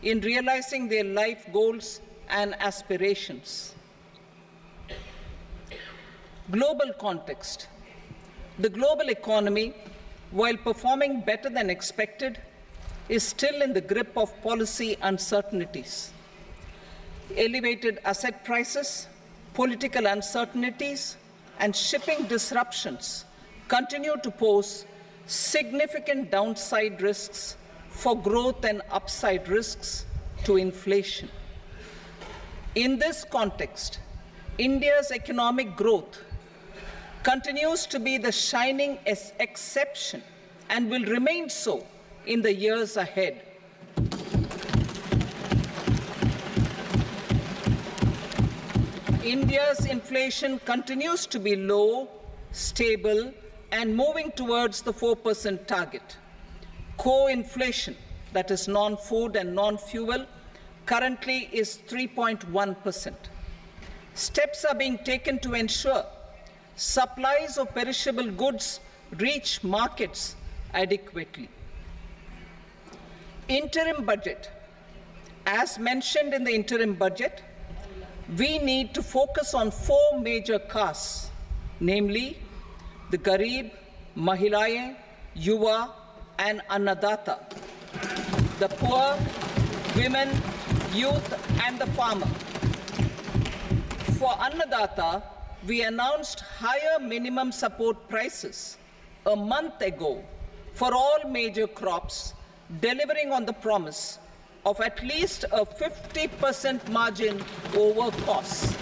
in realizing their life goals and aspirations. Global context. The global economy, while performing better than expected, is still in the grip of policy uncertainties. Elevated asset prices, political uncertainties, and shipping disruptions continue to pose significant downside risks for growth and upside risks to inflation. In this context, India's economic growth continues to be the shining exception and will remain so in the years ahead. India's inflation continues to be low, stable, and moving towards the 4% target. Core inflation, that is non-food and non-fuel, currently is 3.1%. Steps are being taken to ensure supplies of perishable goods reach markets adequately. Interim budget. As mentioned in the interim budget, we need to focus on 4 major castes, namely the Garib, Mahilaye, Yuva, and Annadata, the poor, women, youth, and the farmer. For Annadata, we announced higher minimum support prices a month ago for all major crops, delivering on the promise of at least a 50% margin over costs.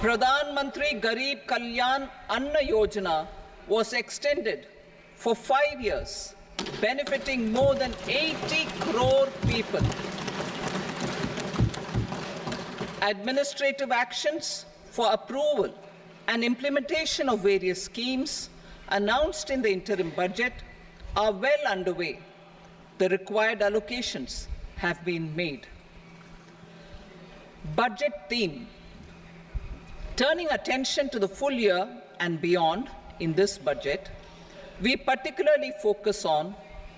Pradhan Mantri Garib Kalyan Anna Yojana was extended for 5 years, benefiting more than 80 crore people. Administrative actions for approval and implementation of various schemes announced in the interim budget are well underway. The required allocations have been made. Budget theme. Turning attention to the full year and beyond in this budget, we particularly focus on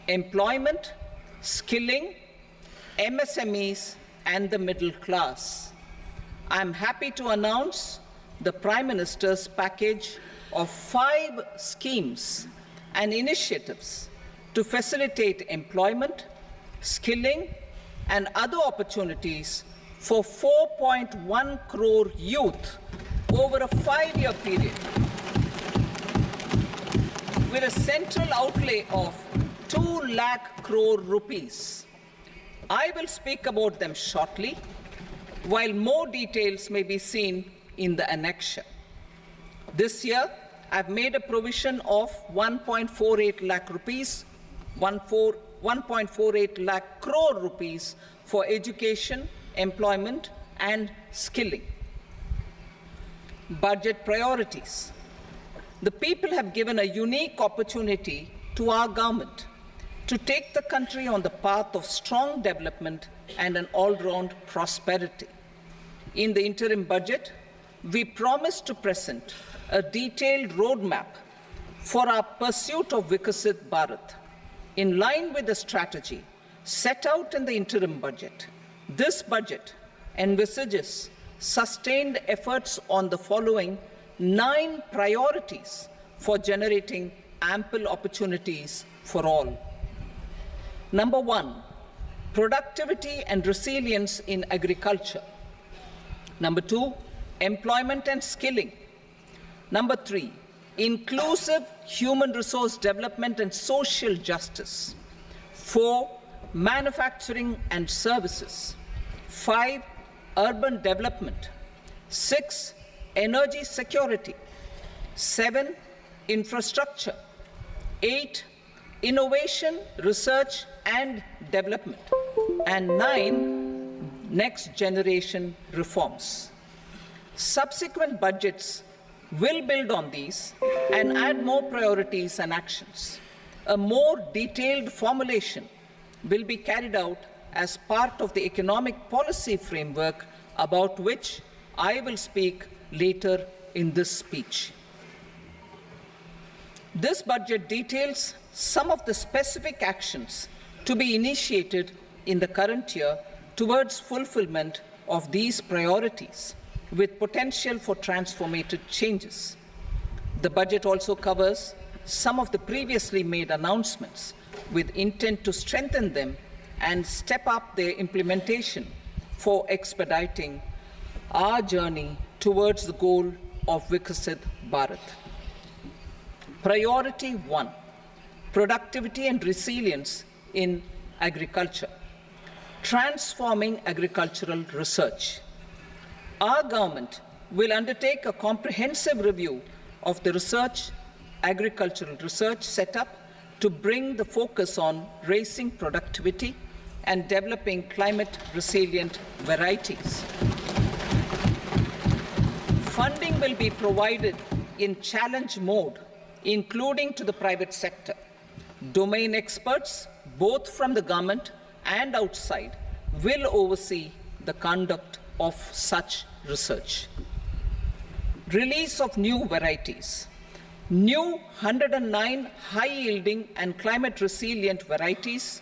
employment, skilling, MSMEs, and the middle class. I am happy to announce the Prime Minister's package of 5 schemes and initiatives to facilitate employment, skilling, and other opportunities for 4.1 crore youth over a 5-year period, with a central outlay of 2 lakh crore rupees. I will speak about them shortly, while more details may be seen in the annexure. This year, I've made a provision of 1.48 lakh rupees, 1.48 lakh crore rupees for education, employment, and skilling. Budget priorities. The people have given a unique opportunity to our government to take the country on the path of strong development and an all-round prosperity. In the interim budget, we promise to present a detailed roadmap for our pursuit of Viksit Bharat. In line with the strategy set out in the interim budget, this budget envisages sustained efforts on the following 9 priorities for generating ample opportunities for all. Number 1, productivity and resilience in agriculture. Number 2, employment and skilling. Number 3, inclusive human resource development and social justice. 4, manufacturing and services. 5, urban development. 6, energy security. 7, infrastructure. 8, innovation, research and development. And 9, next generation reforms. Subsequent budgets will build on these and add more priorities and actions. A more detailed formulation will be carried out as part of the economic policy framework, about which I will speak later in this speech. This budget details some of the specific actions to be initiated in the current year towards fulfillment of these priorities with potential for transformative changes. The budget also covers some of the previously made announcements with intent to strengthen them and step up their implementation for expediting our journey towards the goal of Viksit Bharat. Priority 1, productivity and resilience in agriculture. Transforming agricultural research. Our government will undertake a comprehensive review of the agricultural research setup to bring the focus on raising productivity and developing climate-resilient varieties. Funding will be provided in challenge mode, including to the private sector. Domain experts, both from the government and outside, will oversee the conduct of such research. Release of new varieties. New 109 high-yielding and climate-resilient varieties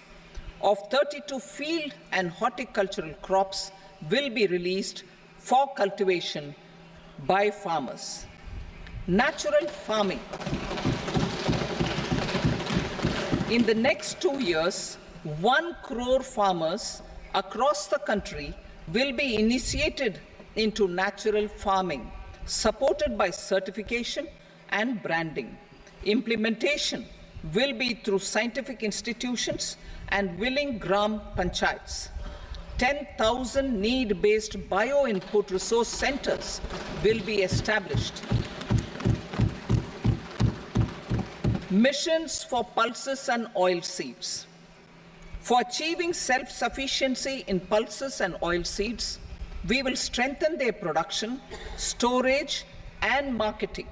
of 32 field and horticultural crops will be released for cultivation by farmers. Natural farming. In the next 2 years, 1 crore farmers across the country will be initiated into natural farming, supported by certification and branding. Implementation will be through scientific institutions and willing gram panchayats. 10,000 need-based bio-input resource centers will be established. Missions for pulses and oilseeds. For achieving self-sufficiency in pulses and oilseeds, we will strengthen their production, storage, and marketing.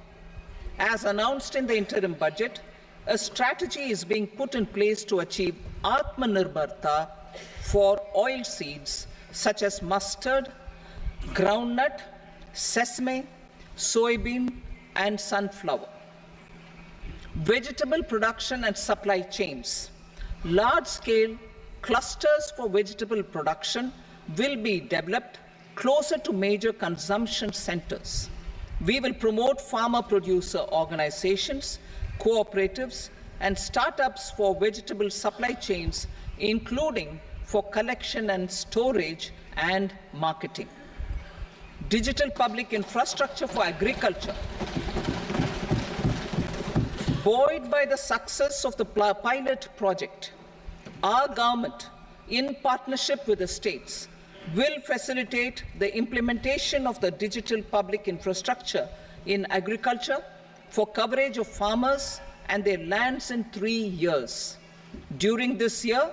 As announced in the interim budget, a strategy is being put in place to achieve Atmanirbharta for oilseeds such as mustard, groundnut, sesame, soybean, and sunflower. Vegetable production and supply chains. Large-scale clusters for vegetable production will be developed closer to major consumption centers. We will promote farmer-producer organizations, cooperatives, and startups for vegetable supply chains, including for collection and storage and marketing. Digital public infrastructure for agriculture. Buoyed by the success of the pilot project, our government, in partnership with the states, will facilitate the implementation of the digital public infrastructure in agriculture for coverage of farmers and their lands in 3 years. During this year,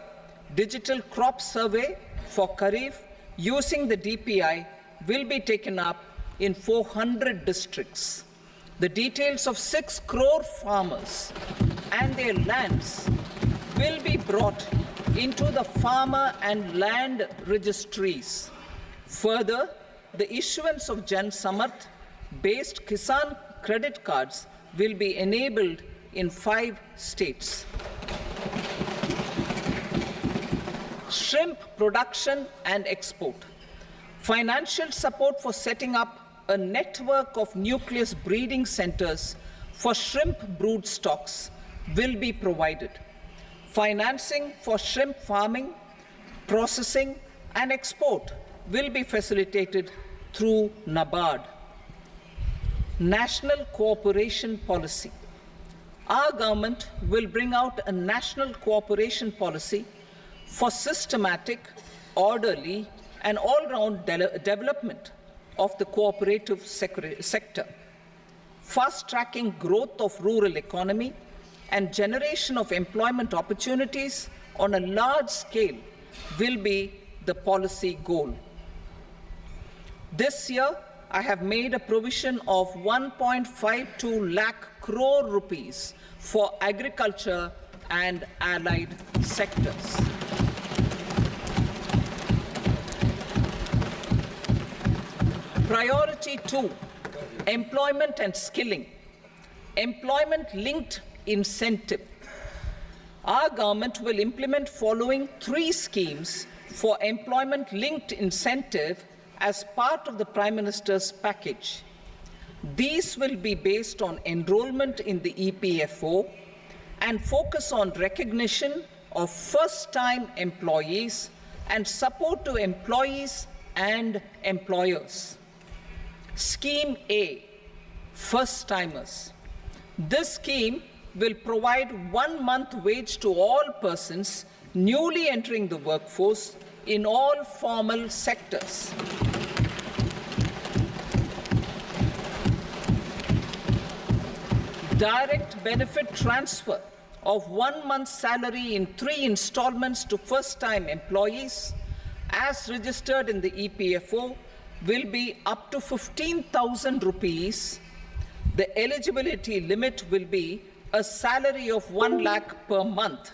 digital crop survey for Kharif using the DPI will be taken up in 400 districts. The details of 6 crore farmers and their lands will be brought into the farmer and land registries. Further, the issuance of Jan Samarth based Kisan credit cards will be enabled in 5 states. Shrimp production and export. Financial support for setting up a network of nucleus breeding centers for shrimp brood stocks will be provided. Financing for shrimp farming, processing, and export will be facilitated through NABARD. National cooperation policy. Our government will bring out a national cooperation policy for systematic, orderly, and all-round development of the cooperative sector, fast-tracking growth of rural economy and generation of employment opportunities on a large scale will be the policy goal. This year, I have made a provision of 1.52 lakh crore rupees for agriculture and allied sectors. Priority 2, employment and skilling. Employment-linked incentive. Our government will implement following 3 schemes for employment-linked incentive as part of the Prime Minister's package. These will be based on enrollment in the EPFO and focus on recognition of first-time employees and support to employees and employers. Scheme A, first-timers. This scheme will provide 1 month wage to all persons newly entering the workforce in all formal sectors. Direct benefit transfer of 1 month's salary in 3 installments to first-time employees as registered in the EPFO will be up to 15,000 rupees. The eligibility limit will be a salary of 1 lakh per month.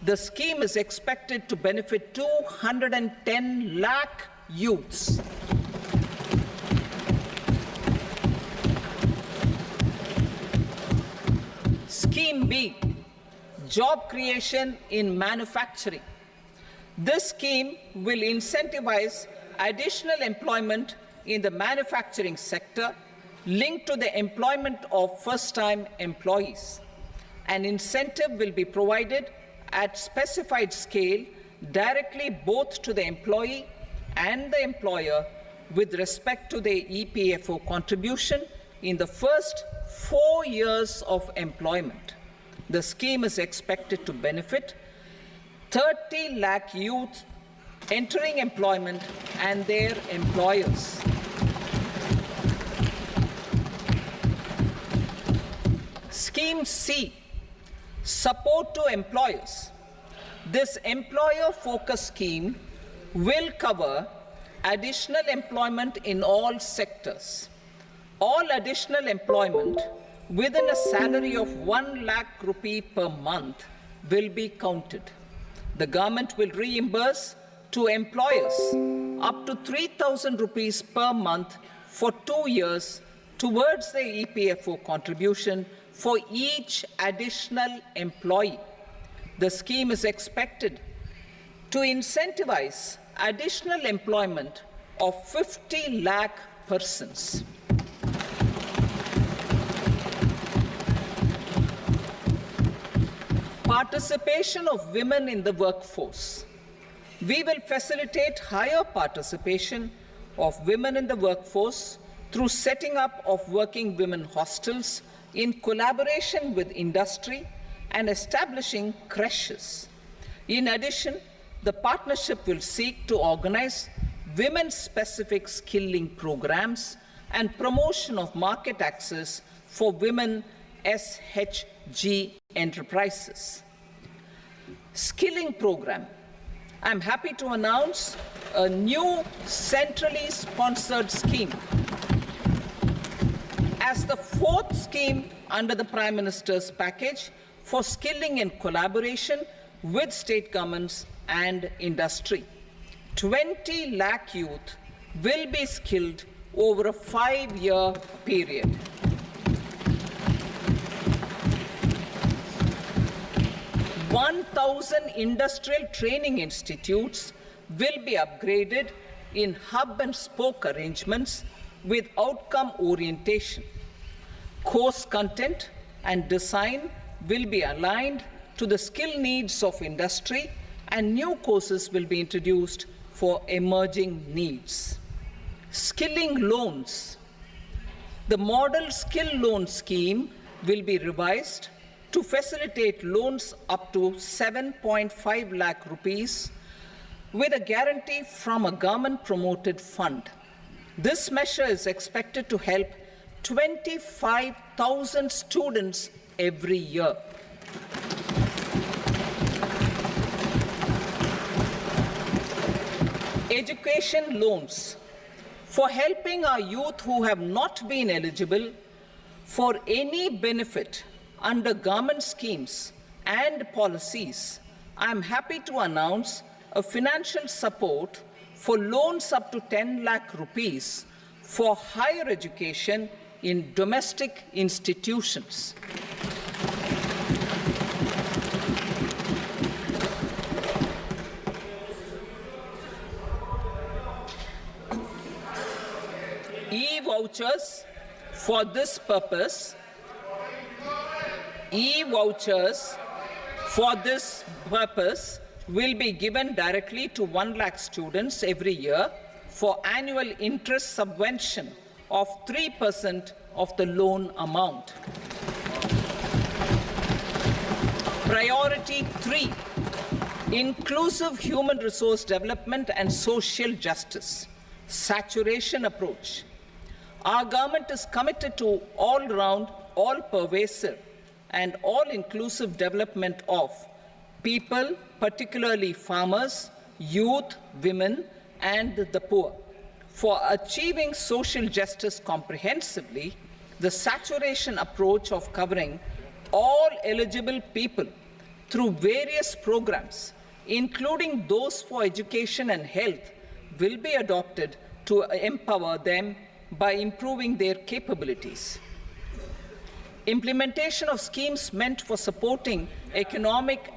The scheme is expected to benefit 210 lakh youths. Scheme B, job creation in manufacturing. This scheme will incentivize additional employment in the manufacturing sector linked to the employment of first-time employees. An incentive will be provided at specified scale directly both to the employee and the employer with respect to the EPFO contribution in the first 4 years of employment. The scheme is expected to benefit 30 lakh youth entering employment and their employers. Scheme C, support to employers. This employer-focused scheme will cover additional employment in all sectors. All additional employment within a salary of 1 lakh rupee per month will be counted. The government will reimburse to employers up to 3,000 rupees per month for 2 years towards the EPFO contribution for each additional employee. The scheme is expected to incentivize additional employment of 50 lakh persons. Participation of women in the workforce. We will facilitate higher participation of women in the workforce through setting up of working women hostels in collaboration with industry and establishing creches. In addition, the partnership will seek to organize women-specific skilling programs and promotion of market access for women SHG enterprises. Skilling program. I'm happy to announce a new centrally sponsored scheme as the 4th scheme under the Prime Minister's package for skilling in collaboration with state governments and industry. 20 lakh youth will be skilled over a 5-year period. (1,000) industrial training institutes will be upgraded in hub and spoke arrangements with outcome orientation. Course content and design will be aligned to the skill needs of industry, and new courses will be introduced for emerging needs. Skilling loans. The model skill loan scheme will be revised to facilitate loans up to 7.5 lakh rupees with a guarantee from a government-promoted fund. This measure is expected to help 25,000 students every year. Education loans. For helping our youth who have not been eligible for any benefit under government schemes and policies, I am happy to announce a financial support for loans up to 10 lakh rupees for higher education in domestic institutions. E-vouchers for this purpose. E-vouchers for this purpose will be given directly to 1 lakh students every year for annual interest subvention of 3% of the loan amount. Priority 3, inclusive human resource development and social justice, saturation approach. Our government is committed to all-round, all-pervasive and all-inclusive development of people, particularly farmers, youth, women, and the poor. For achieving social justice comprehensively, the saturation approach of covering all eligible people through various programs, including those for education and health, will be adopted to empower them by improving their capabilities. Implementation of schemes meant for supporting economic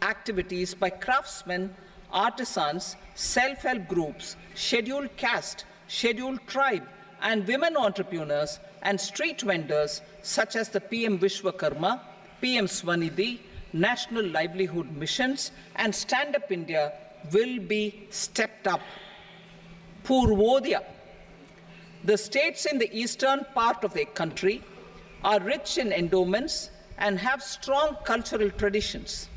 activities by craftsmen, artisans, self-help groups, scheduled caste, scheduled tribe, and women entrepreneurs and street vendors such as the PM Vishwakarma, PM Swanidhi, National Livelihood Missions, and Stand Up India will be stepped up. Purvodaya. The states in the eastern part of the country are rich in endowments and have strong cultural traditions.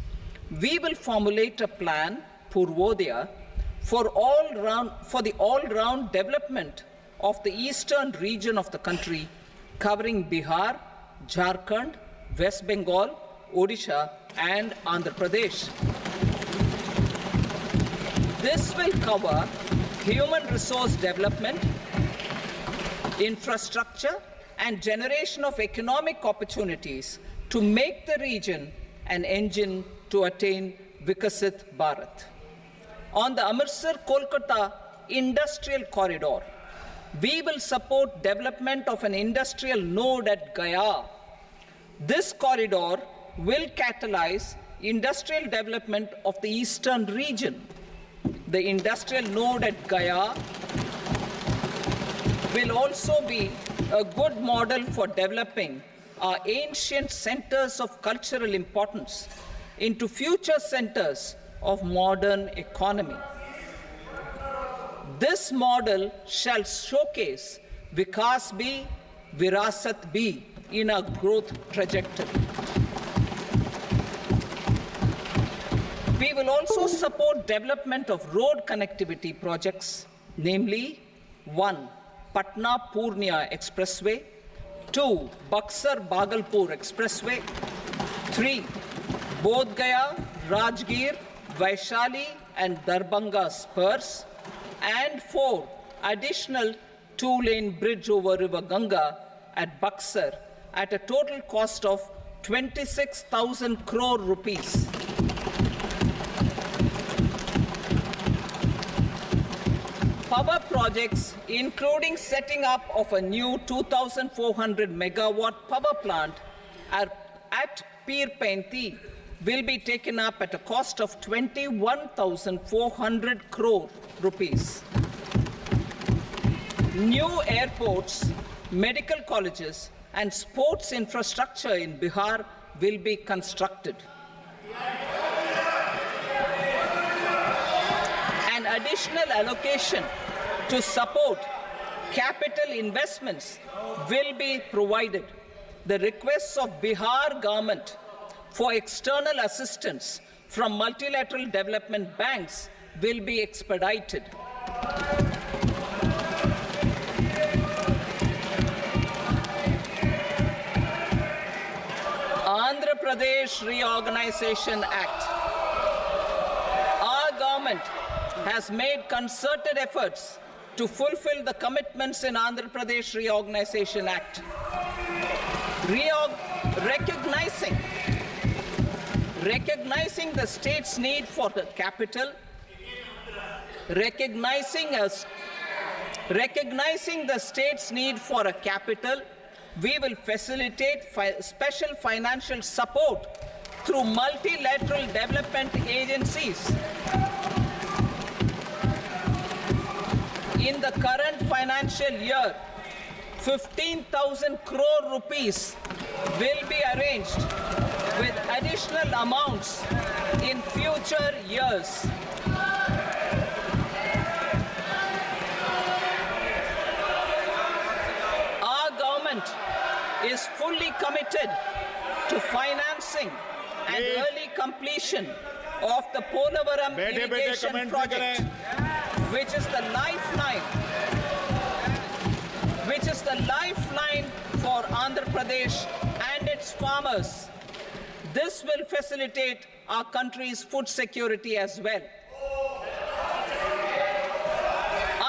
We will formulate a plan, Purvodaya, for the all-round development of the eastern region of the country, covering Bihar, Jharkhand, West Bengal, Odisha, and Andhra Pradesh. This will cover human resource development, infrastructure, and generation of economic opportunities to make the region an engine to attain Vikasit Bharat. On the Amritsar-Kolkata Industrial Corridor, we will support development of an industrial node at Gaya. This corridor will catalyze industrial development of the eastern region. The industrial node at Gaya will also be a good model for developing our ancient centers of cultural importance into future centers of modern economy. This model shall showcase Vikas B, Virasat B in our growth trajectory. We will also support development of road connectivity projects, namely 1. Patna-Purnia Expressway, 2. Buxar-Bhagalpur Expressway, 3. Bodh Gaya, Rajgir, Vaishali and Darbhanga spurs, and 4. Additional 2-lane bridge over River Ganga at Buxar at a total cost of 26,000 crore rupees. Power projects, including setting up of a new 2,400 megawatt power plant at Pir Painti, will be taken up at a cost of 21,400 crore rupees. New airports, medical colleges, and sports infrastructure in Bihar will be constructed. An additional allocation to support capital investments will be provided. The requests of Bihar government for external assistance from multilateral development banks will be expedited. Andhra Pradesh Reorganization Act. Our government has made concerted efforts to fulfill the commitments in Andhra Pradesh Reorganization Act. Recognizing the state's need for the capital, recognizing the state's need for a capital, we will facilitate special financial support through multilateral development agencies. In the current financial year, 15,000 crore rupees will be arranged with additional amounts in future years. Our government is fully committed to financing and early completion of the Polavaram irrigation project, which is the lifeline for Andhra Pradesh and its farmers. This will facilitate our country's food security as well.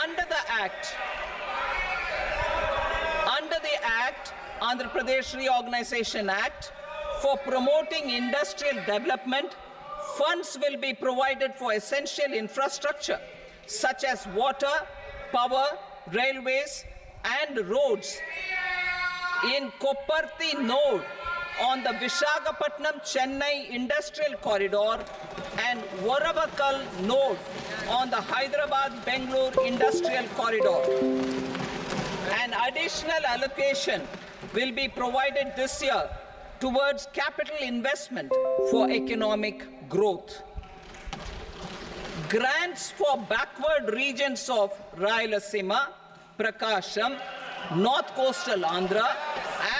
Under the Act, Andhra Pradesh Reorganization Act, for promoting industrial development, funds will be provided for essential infrastructure such as water, power, railways, and roads in Kopparthi node on the Visakhapatnam-Chennai Industrial Corridor and Varavakal node on the Hyderabad-Bangalore Industrial Corridor. An additional allocation will be provided this year towards capital investment for economic growth. Grants for backward regions of Rayalaseema, Prakasham, North Coastal Andhra,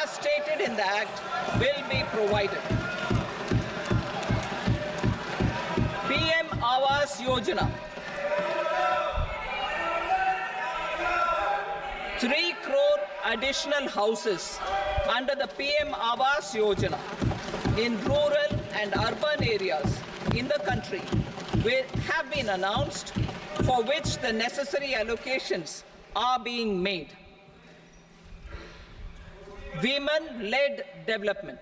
as stated in the Act, will be provided. PM Awas Yojana. 3 crore additional houses under the PM Awas Yojana in rural and urban areas in the country have been announced, for which the necessary allocations are being made. Women-led development.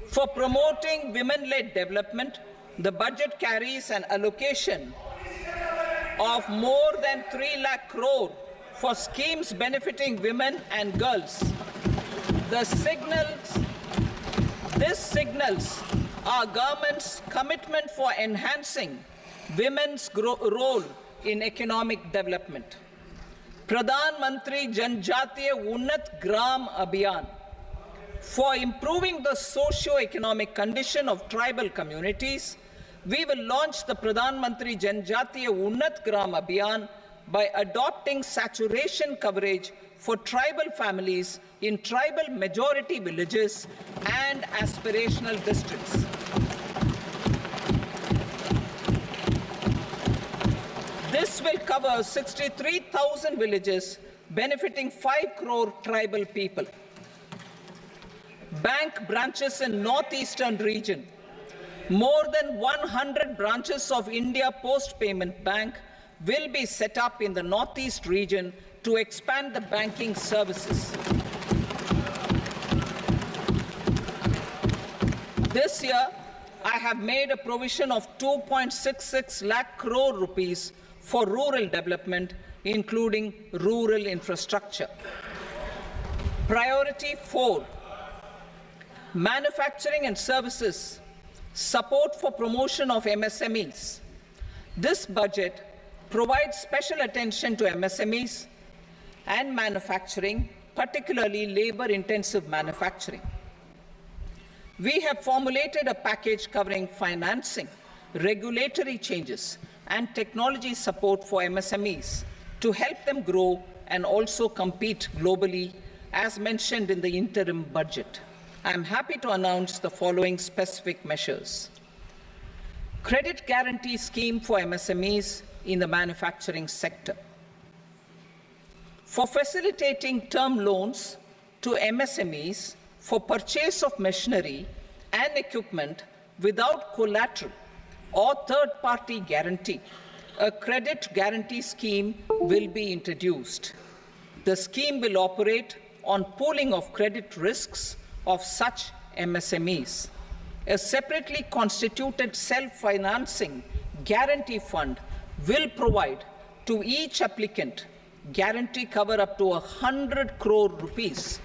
For promoting women-led development, the budget carries an allocation of more than 3 lakh crore for schemes benefiting women and girls. This signals our government's commitment for enhancing women's role in economic development. Pradhan Mantri Janjatiya Unnat Gram Abhiyan. For improving the socio-economic condition of tribal communities, we will launch the Pradhan Mantri Janjatiya Unnat Gram Abhiyan by adopting saturation coverage for tribal families in tribal majority villages and aspirational districts. This will cover 63,000 villages, benefiting 5 crore tribal people. Bank branches in northeastern region. More than 100 branches of India Post Payment Bank will be set up in the northeast region to expand the banking services. This year, I have made a provision of 2.66 lakh crore rupees for rural development, including rural infrastructure. Priority 4, manufacturing and services, support for promotion of MSMEs. This budget provides special attention to MSMEs and manufacturing, particularly labor-intensive manufacturing. We have formulated a package covering financing, regulatory changes, and technology support for MSMEs to help them grow and also compete globally, as mentioned in the interim budget. I am happy to announce the following specific measures. Credit guarantee scheme for MSMEs in the manufacturing sector. For facilitating term loans to MSMEs for purchase of machinery and equipment without collateral or third-party guarantee, a credit guarantee scheme will be introduced. The scheme will operate on pooling of credit risks of such MSMEs. A separately constituted self-financing guarantee fund will provide to each applicant guarantee cover up to 100 crore rupees,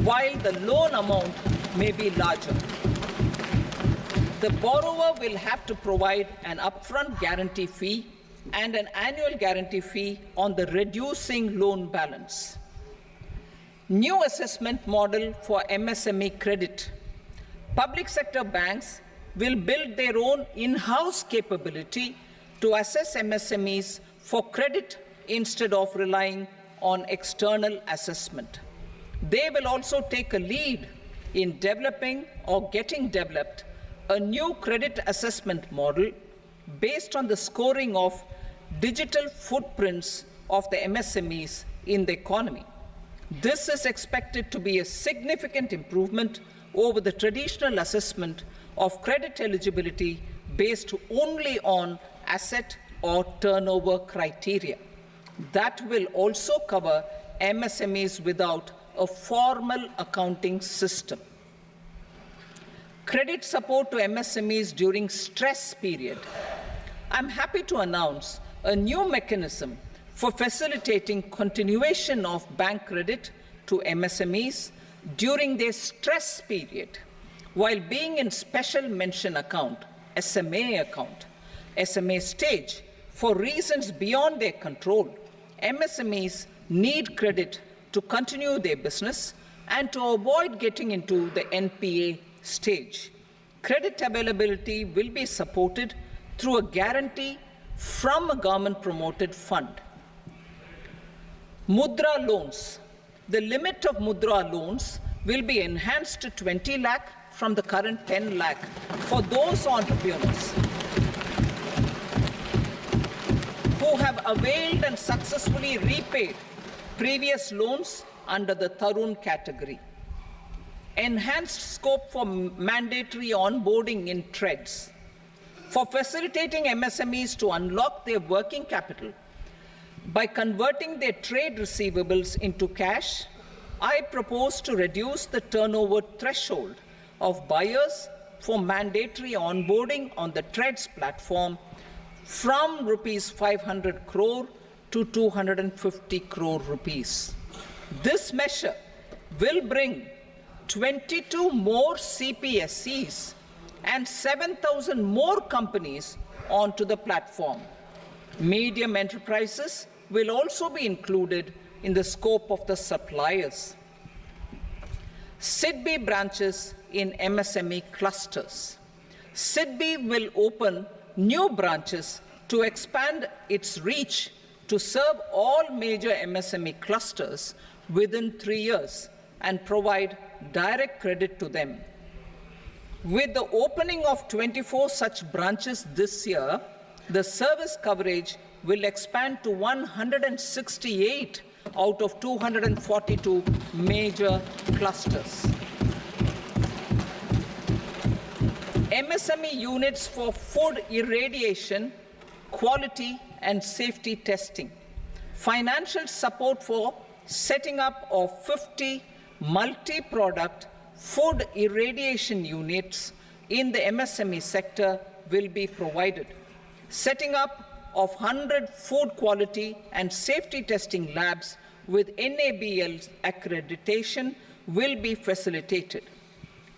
while the loan amount may be larger. The borrower will have to provide an upfront guarantee fee and an annual guarantee fee on the reducing loan balance. New assessment model for MSME credit. Public sector banks will build their own in-house capability to assess MSMEs for credit instead of relying on external assessment. They will also take a lead in developing or getting developed a new credit assessment model based on the scoring of digital footprints of the MSMEs in the economy. This is expected to be a significant improvement over the traditional assessment of credit eligibility based only on asset or turnover criteria. That will also cover MSMEs without a formal accounting system. Credit support to MSMEs during stress period. I'm happy to announce a new mechanism for facilitating continuation of bank credit to MSMEs during their stress period while being in special mention account, SMA stage, for reasons beyond their control. MSMEs need credit to continue their business and to avoid getting into the NPA stage. Credit availability will be supported through a guarantee from a government-promoted fund. Mudra loans. The limit of Mudra loans will be enhanced to 20 lakh from the current 10 lakh for those entrepreneurs who have availed and successfully repaid previous loans under the Tarun category. Enhanced scope for mandatory onboarding in TReDS. For facilitating MSMEs to unlock their working capital by converting their trade receivables into cash, I propose to reduce the turnover threshold of buyers for mandatory onboarding on the TReDS platform from rupees 500 crore to 250 crore rupees. This measure will bring 22 more CPSCs and 7,000 more companies onto the platform. Medium enterprises will also be included in the scope of the suppliers. SIDBI branches in MSME clusters. SIDBI will open new branches to expand its reach to serve all major MSME clusters within 3 years and provide direct credit to them. With the opening of 24 such branches this year, the service coverage will expand to 168 out of 242 major clusters. MSME units for food irradiation, quality and safety testing. Financial support for setting up of 50 multi-product food irradiation units in the MSME sector will be provided. Setting up of 100 food quality and safety testing labs with NABL accreditation will be facilitated.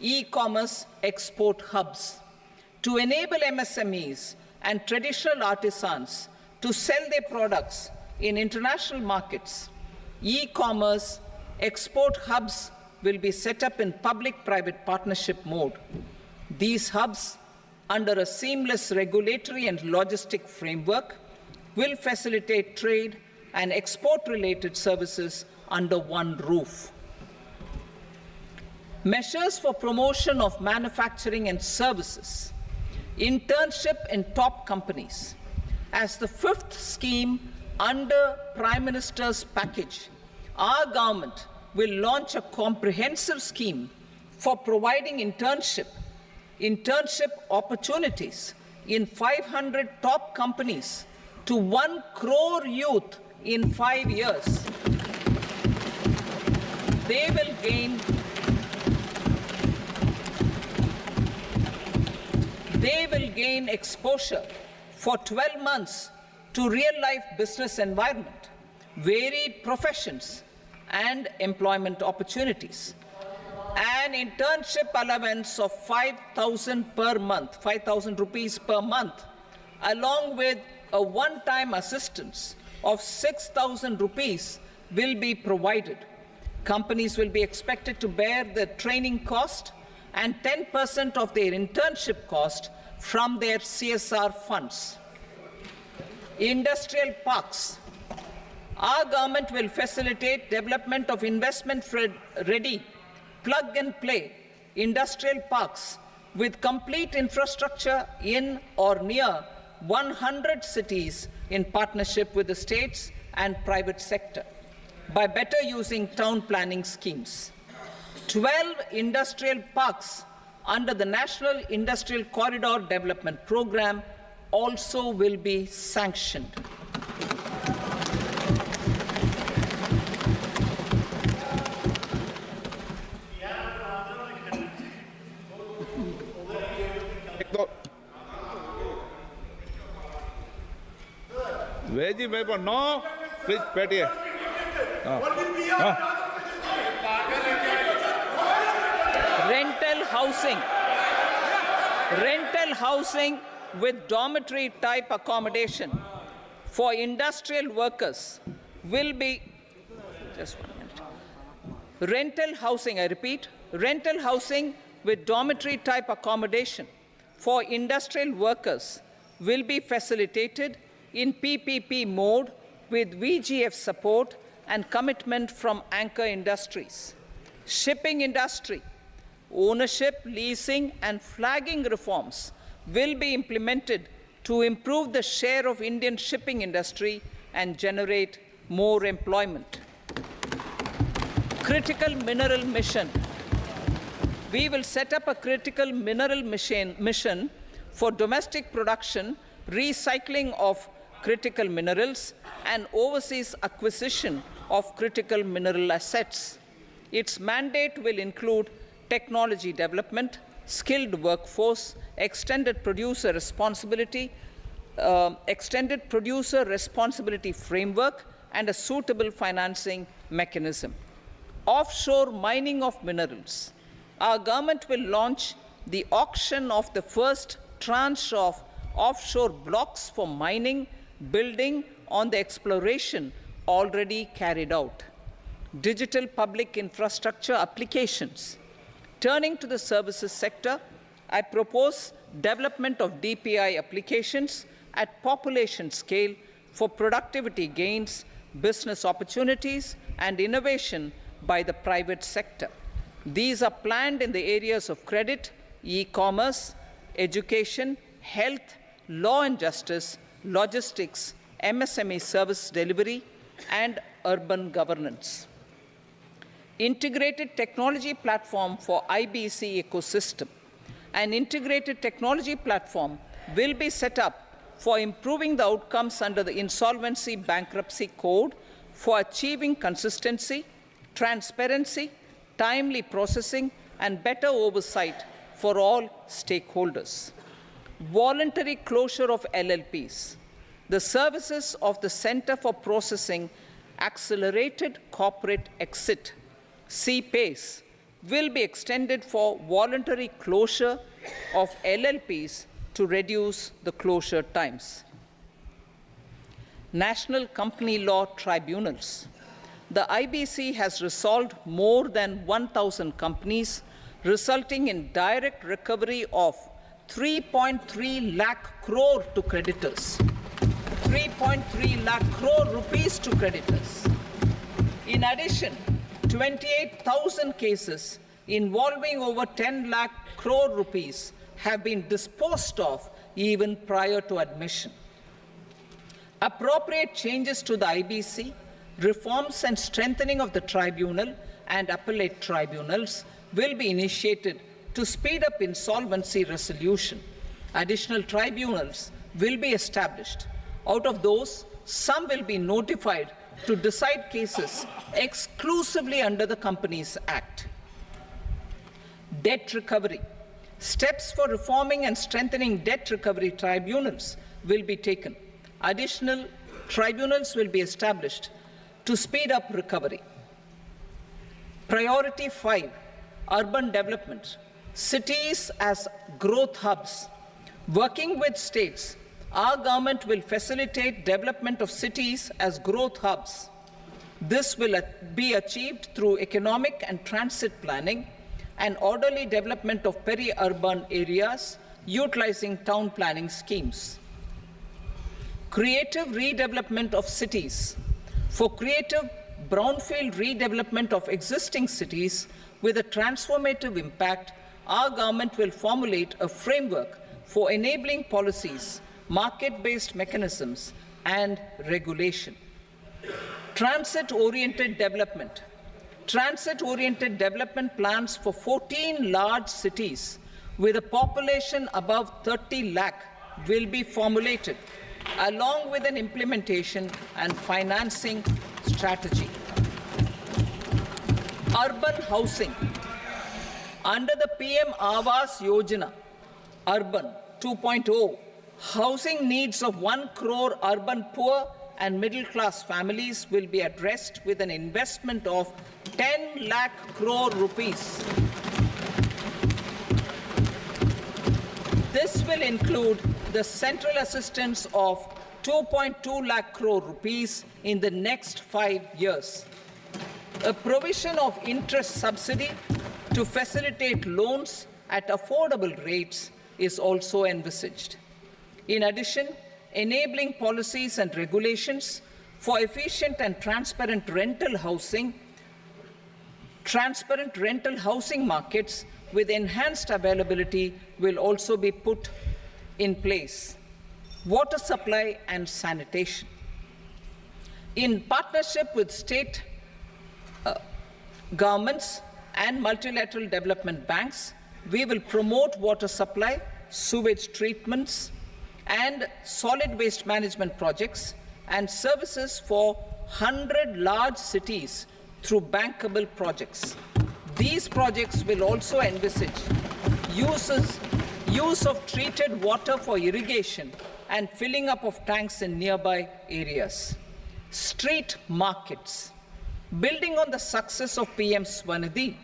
E-commerce export hubs to enable MSMEs and traditional artisans to sell their products in international markets. E-commerce export hubs will be set up in public-private partnership mode. These hubs, under a seamless regulatory and logistic framework, will facilitate trade and export-related services under one roof. Measures for promotion of manufacturing and services. Internship in top companies. As the fifth scheme under Prime Minister's package, our government will launch a comprehensive scheme for providing internship opportunities in 500 top companies to 1 crore youth in 5 years. They will gain exposure for 12 months to real-life business environment, varied professions, and employment opportunities. An internship allowance of 5,000 per month, 5,000 rupees per month, along with a one-time assistance of 6,000 rupees will be provided. Companies will be expected to bear the training cost and 10% of their internship cost from their CSR funds. Industrial parks. Our government will facilitate development of investment-ready, plug-and-play industrial parks with complete infrastructure in or near 100 cities in partnership with the states and private sector by better using town planning schemes. 12 industrial parks under the National Industrial Corridor Development Program also will be sanctioned. Veggie paper, no. Please, Petier. Rental housing with dormitory type accommodation for industrial workers will be, just 1 minute. Rental housing, I repeat, rental housing with dormitory type accommodation for industrial workers will be facilitated in PPP mode with VGF support and commitment from anchor industries. Shipping industry, ownership, leasing and flagging reforms will be implemented to improve the share of Indian shipping industry and generate more employment. Critical mineral mission. We will set up a critical mineral mission for domestic production, recycling of critical minerals and overseas acquisition of critical mineral assets. Its mandate will include technology development, skilled workforce, extended producer responsibility framework, and a suitable financing mechanism. Offshore mining of minerals. Our government will launch the auction of the first tranche of offshore blocks for mining, building on the exploration already carried out. Digital public infrastructure applications. Turning to the services sector, I propose development of DPI applications at population scale for productivity gains, business opportunities, and innovation by the private sector. These are planned in the areas of credit, e-commerce, education, health, law and justice, logistics, MSME service delivery, and urban governance. Integrated technology platform for IBC ecosystem. An integrated technology platform will be set up for improving the outcomes under the Insolvency Bankruptcy Code for achieving consistency, transparency, timely processing, and better oversight for all stakeholders. Voluntary closure of LLPs. The services of the Center for Processing Accelerated Corporate Exit, CPACE, will be extended for voluntary closure of LLPs to reduce the closure times. National Company Law Tribunals. The IBC has resolved more than 1,000 companies, resulting in direct recovery of 3.3 lakh crore to creditors. 3.3 lakh crore rupees to creditors. In addition, 28,000 cases involving over 10 lakh crore rupees have been disposed of even prior to admission. Appropriate changes to the IBC, reforms and strengthening of the tribunal and appellate tribunals will be initiated to speed up insolvency resolution. Additional tribunals will be established. Out of those, some will be notified to decide cases exclusively under the Companies Act. Debt recovery. Steps for reforming and strengthening debt recovery tribunals will be taken. Additional tribunals will be established to speed up recovery. Priority 5, urban development. Cities as growth hubs. Working with states, our government will facilitate development of cities as growth hubs. This will be achieved through economic and transit planning and orderly development of peri-urban areas utilizing town planning schemes. Creative redevelopment of cities. For creative brownfield redevelopment of existing cities with a transformative impact, our government will formulate a framework for enabling policies, market-based mechanisms, and regulation. Transit-oriented development. Transit-oriented development plans for 14 large cities with a population above 30 lakh will be formulated, along with an implementation and financing strategy. Urban housing. Under the PM Awas Yojana, Urban 2.0, housing needs of 1 crore urban poor and middle-class families will be addressed with an investment of 10 lakh crore rupees. This will include the central assistance of 2.2 lakh crore rupees in the next 5 years. A provision of interest subsidy to facilitate loans at affordable rates is also envisaged. In addition, enabling policies and regulations for efficient and transparent rental housing markets with enhanced availability will also be put in place. Water supply and sanitation. In partnership with state governments and multilateral development banks, we will promote water supply, sewage treatments, and solid waste management projects and services for 100 large cities through bankable projects. These projects will also envisage use of treated water for irrigation and filling up of tanks in nearby areas. Street markets. Building on the success of PM Swanidhi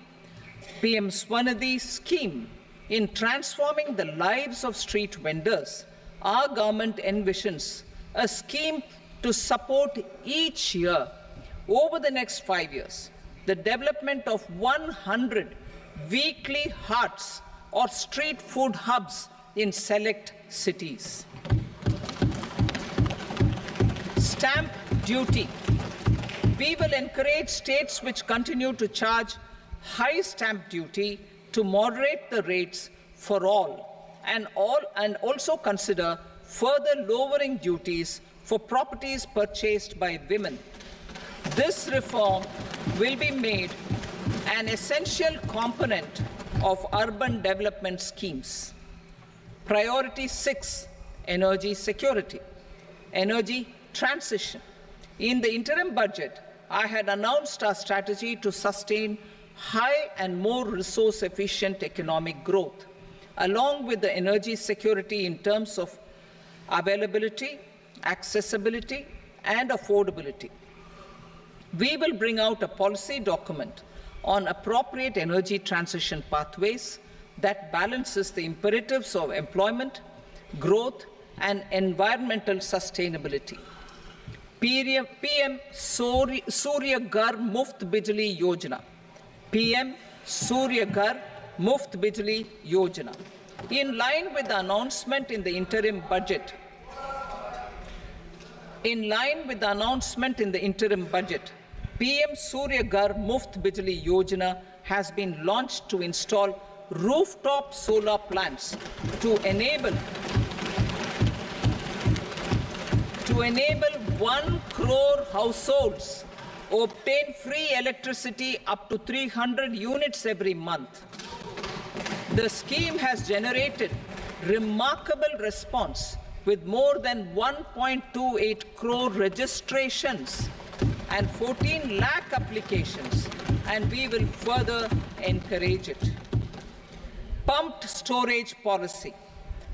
scheme in transforming the lives of street vendors, our government envisions a scheme to support each year over the next 5 years the development of 100 weekly hearts or street food hubs in select cities. Stamp duty. We will encourage states which continue to charge high stamp duty to moderate the rates for all and also consider further lowering duties for properties purchased by women. This reform will be made an essential component of urban development schemes. Priority 6, energy security, energy transition. In the interim budget, I had announced our strategy to sustain high and more resource-efficient economic growth, along with the energy security in terms of availability, accessibility, and affordability. We will bring out a policy document on appropriate energy transition pathways that balances the imperatives of employment, growth, and environmental sustainability. PM Surya Ghar Muft Bijli Yojana. PM Surya Ghar Muft Bijli Yojana. In line with the announcement in the interim budget, PM Surya Ghar Muft Bijli Yojana has been launched to install rooftop solar plants to enable 1 crore households obtain free electricity up to 300 units every month. The scheme has generated remarkable response with more than 1.28 crore registrations and 14 lakh applications, and we will further encourage it. Pumped storage policy.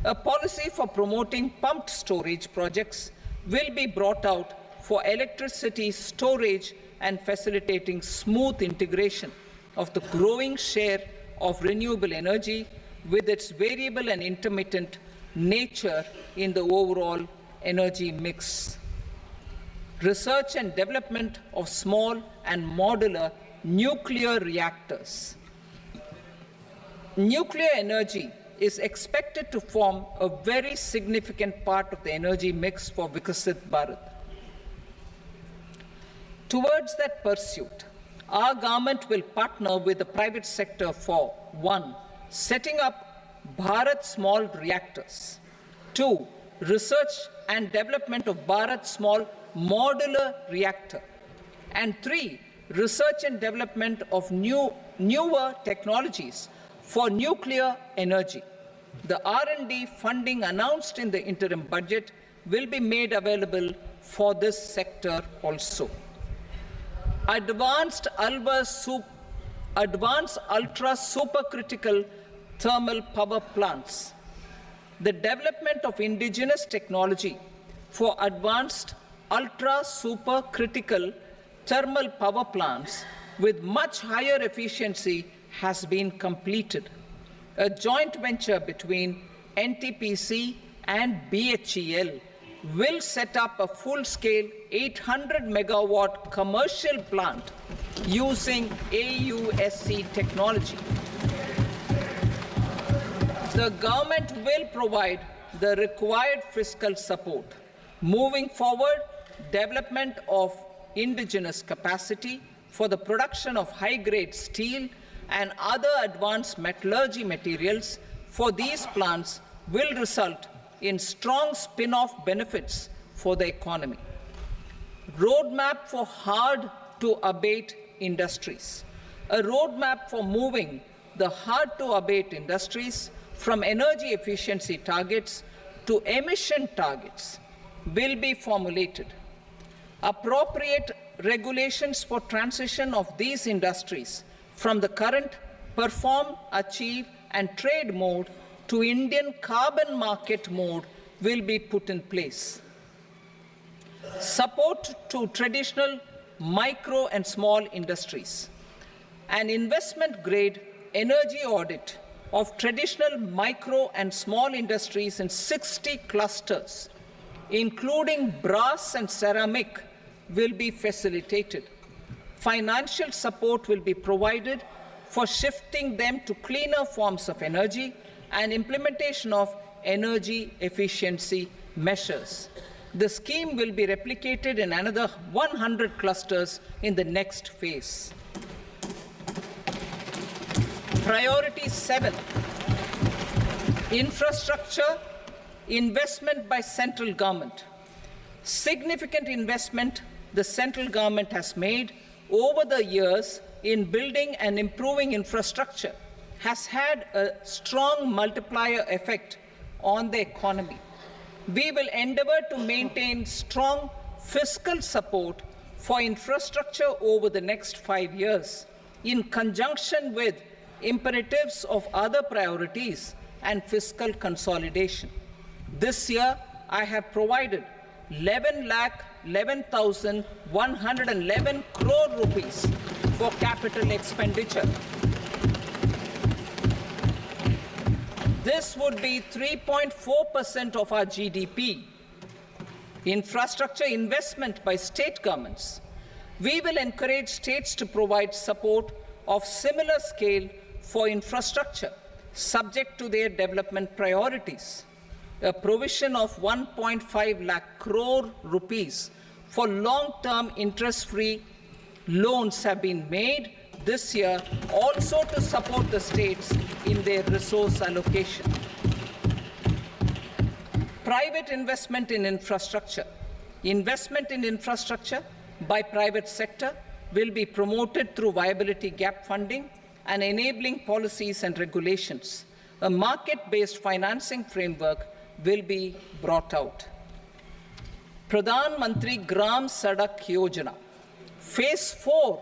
A policy for promoting pumped storage projects will be brought out for electricity storage and facilitating smooth integration of the growing share of renewable energy with its variable and intermittent nature in the overall energy mix. research and development of small and modular nuclear reactors. Nuclear energy is expected to form a very significant part of the energy mix for Viksit Bharat. Towards that pursuit, our government will partner with the private sector for 1. Setting up Bharat Small Reactors, 2. Research and development of Bharat Small Modular Reactor, and 3. Research and development of newer technologies for nuclear energy. The R&D funding announced in the interim budget will be made available for this sector also. Advanced ultra supercritical thermal power plants. The development of indigenous technology for advanced ultra supercritical thermal power plants with much higher efficiency has been completed. A joint venture between NTPC and BHEL will set up a full-scale 800 megawatt commercial plant using AUSC technology. The government will provide the required fiscal support. Moving forward, development of indigenous capacity for the production of high-grade steel and other advanced metallurgy materials for these plants will result in strong spin-off benefits for the economy. Roadmap for hard-to-abate industries. A roadmap for moving the hard-to-abate industries from energy efficiency targets to emission targets will be formulated. Appropriate regulations for transition of these industries from the current perform, achieve, and trade mode to Indian carbon market mode will be put in place. Support to traditional micro and small industries. An investment-grade energy audit of traditional micro and small industries in 60 clusters, including brass and ceramic, will be facilitated. Financial support will be provided for shifting them to cleaner forms of energy and implementation of energy efficiency measures. The scheme will be replicated in another 100 clusters in the next phase. Priority 7, infrastructure investment by central government. Significant investment the central government has made over the years in building and improving infrastructure has had a strong multiplier effect on the economy. We will endeavor to maintain strong fiscal support for infrastructure over the next 5 years in conjunction with imperatives of other priorities and fiscal consolidation. This year, I have provided 11,11,111 crore rupees for capital expenditure. This would be 3.4% of our GDP. Infrastructure investment by state governments. We will encourage states to provide support of similar scale for infrastructure, subject to their development priorities. A provision of 1.5 lakh crore rupees for long-term interest-free loans have been made this year also to support the states in their resource allocation. Private investment in infrastructure. Investment in infrastructure by private sector will be promoted through viability gap funding and enabling policies and regulations. A market-based financing framework will be brought out. Pradhan Mantri Gram Sadak Yojana, Phase 4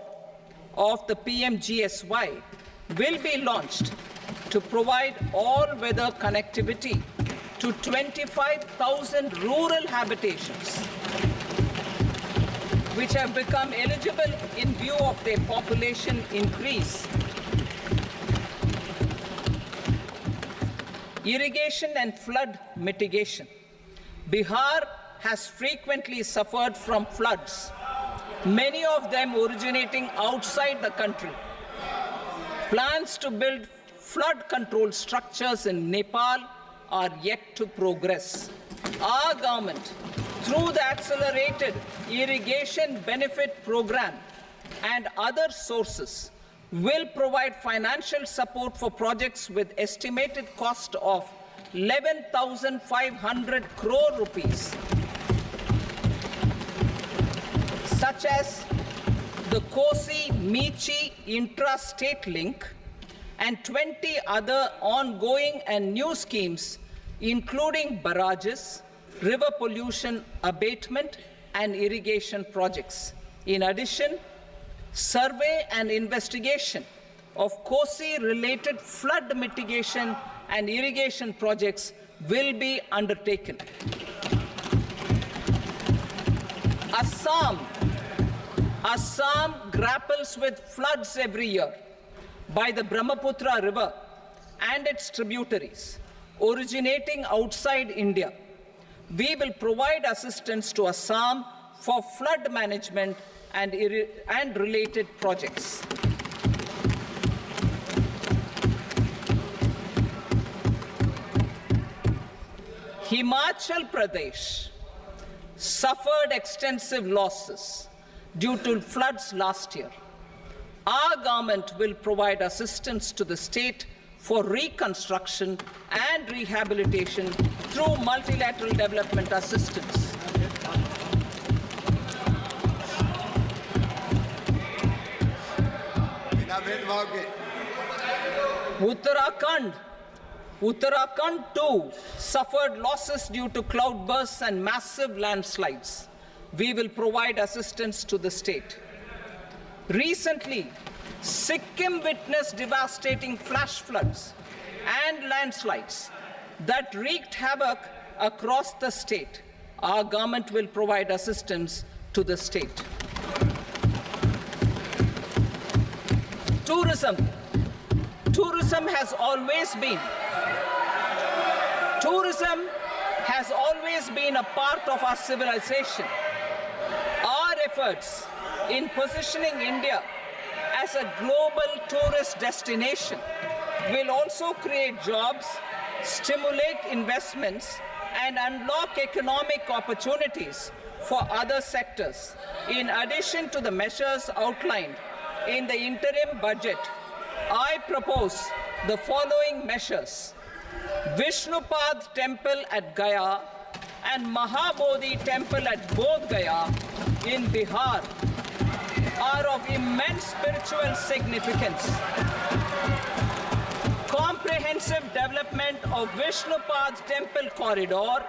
of the PMGSY will be launched to provide all-weather connectivity to 25,000 rural habitations, which have become eligible in view of their population increase. Irrigation and flood mitigation. Bihar has frequently suffered from floods, many of them originating outside the country. Plans to build flood control structures in Nepal are yet to progress. Our government, through the Accelerated Irrigation Benefit Program and other sources, will provide financial support for projects with estimated cost of 11,500 crore rupees, such as the Kosi-Michi intra-state link and 20 other ongoing and new schemes, including barrages, river pollution abatement, and irrigation projects. In addition, survey and investigation of Kosi-related flood mitigation and irrigation projects will be undertaken. Assam grapples with floods every year by the Brahmaputra River and its tributaries originating outside India. We will provide assistance to Assam for flood management and related projects. Himachal Pradesh suffered extensive losses due to floods last year. Our government will provide assistance to the state for reconstruction and rehabilitation through multilateral development assistance. Uttarakhand too suffered losses due to cloudbursts and massive landslides. We will provide assistance to the state. Recently, Sikkim witnessed devastating flash floods and landslides that wreaked havoc across the state. Our government will provide assistance to the state. Tourism has always been a part of our civilization. Our efforts in positioning India as a global tourist destination will also create jobs, stimulate investments, and unlock economic opportunities for other sectors. In addition to the measures outlined in the interim budget, I propose the following measures. Vishnupad Temple at Gaya and Mahabodhi Temple at Bodh Gaya in Bihar are of immense spiritual significance. Comprehensive development of Vishnupad Temple Corridor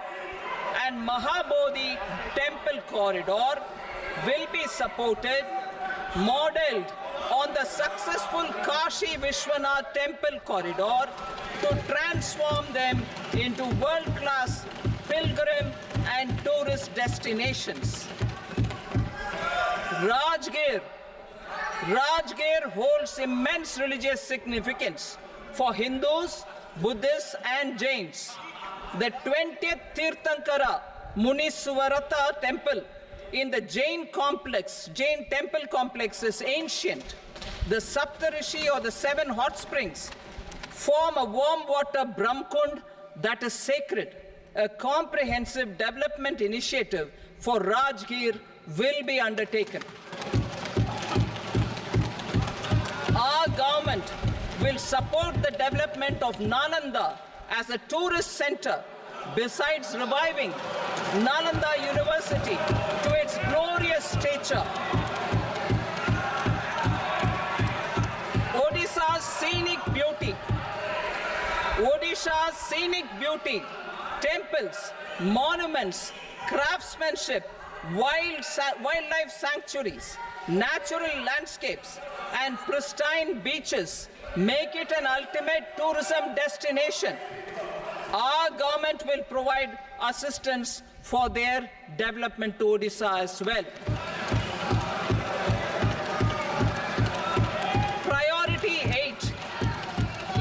and Mahabodhi Temple Corridor will be supported, modeled on the successful Kashi Vishwanath Temple Corridor to transform them into world-class pilgrim and tourist destinations. Rajgir holds immense religious significance for Hindus, Buddhists, and Jains. The 20th Tirthankara Muniswarata Temple in the Jain temple complex is ancient. The Saptarishi, or the 7 hot springs, form a warm water Brahmkund that is sacred. A comprehensive development initiative for Rajgir will be undertaken. Our government will support the development of Nalanda as a tourist center, besides reviving Nalanda University to its glorious stature. Odisha's scenic beauty, temples, monuments, craftsmanship, wildlife sanctuaries, natural landscapes, and pristine beaches make it an ultimate tourism destination. Our government will provide assistance for their development to Odisha as well. Priority 8,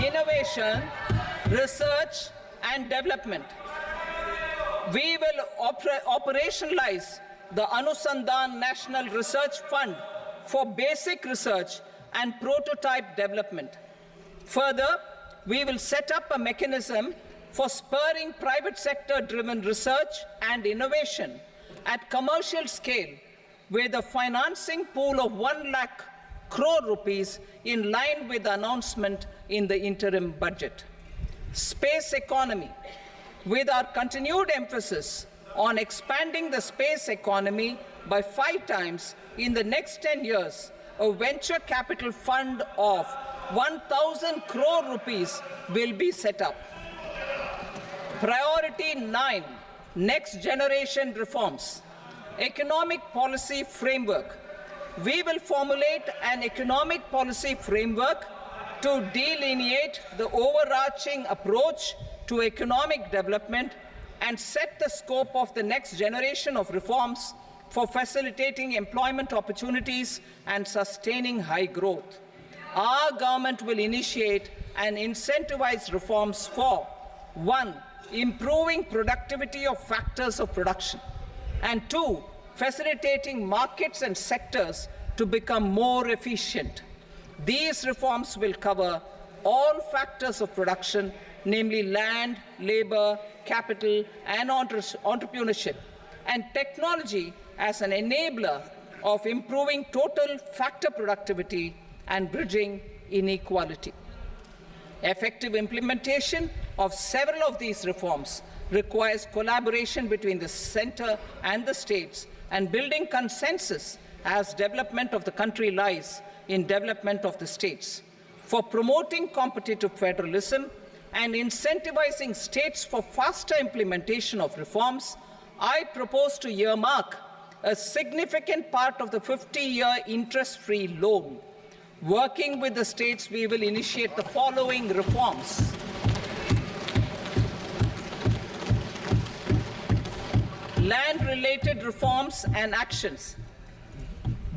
innovation, research, and development. We will operationalize the Anusandhan National Research Fund for basic research and prototype development. Further, we will set up a mechanism for spurring private sector-driven research and innovation at commercial scale, with a financing pool of 1 lakh crore rupees in line with the announcement in the interim budget. Space economy. With our continued emphasis on expanding the space economy by 5 times in the next 10 years, a venture capital fund of 1,000 crore rupees will be set up. Priority 9, next generation reforms. Economic policy framework. We will formulate an economic policy framework to delineate the overarching approach to economic development and set the scope of the next generation of reforms for facilitating employment opportunities and sustaining high growth. Our government will initiate and incentivize reforms for 1. Improving productivity of factors of production, and 2. Facilitating markets and sectors to become more efficient. These reforms will cover all factors of production, namely land, labor, capital, and entrepreneurship, and technology as an enabler of improving total factor productivity and bridging inequality. Effective implementation of several of these reforms requires collaboration between the center and the states, and building consensus as development of the country lies in development of the states. For promoting competitive federalism and incentivizing states for faster implementation of reforms, I propose to earmark a significant part of the 50-year interest-free loan. Working with the states, we will initiate the following reforms. Land-related reforms and actions,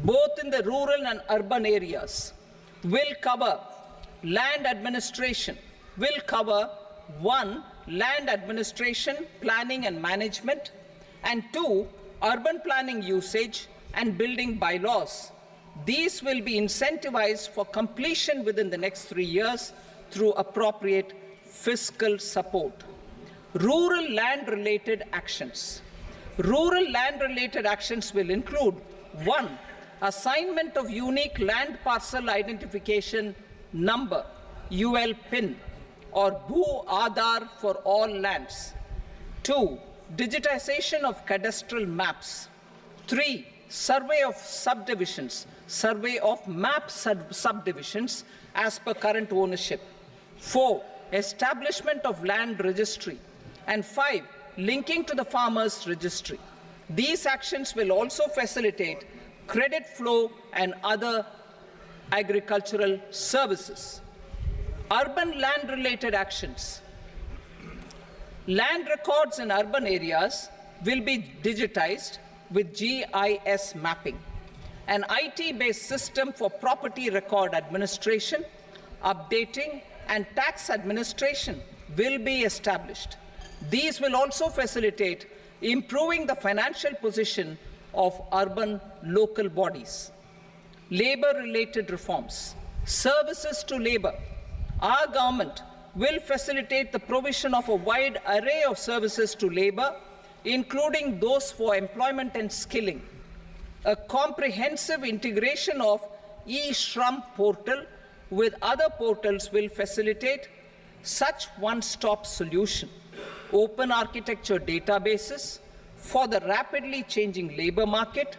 both in the rural and urban areas, will cover land administration, will cover 1. Land administration, planning and management, and 2. Urban planning usage and building bylaws. These will be incentivized for completion within the next 3 years through appropriate fiscal support. Rural land-related actions. Rural land-related actions will include 1. Assignment of unique land parcel identification number, UL PIN, or Bhu Aadhaar for all lands. 2. Digitization of cadastral maps. 3. Survey of subdivisions, survey of map subdivisions as per current ownership. 4. Establishment of land registry. And 5. Linking to the farmers registry. These actions will also facilitate credit flow and other agricultural services. Urban land-related actions. Land records in urban areas will be digitized with GIS mapping. An IT-based system for property record administration, updating, and tax administration will be established. These will also facilitate improving the financial position of urban local bodies. Labor-related reforms. Services to labor. Our government will facilitate the provision of a wide array of services to labor, including those for employment and skilling. A comprehensive integration of eShram portal with other portals will facilitate such one-stop solution. Open architecture databases for the rapidly changing labor market,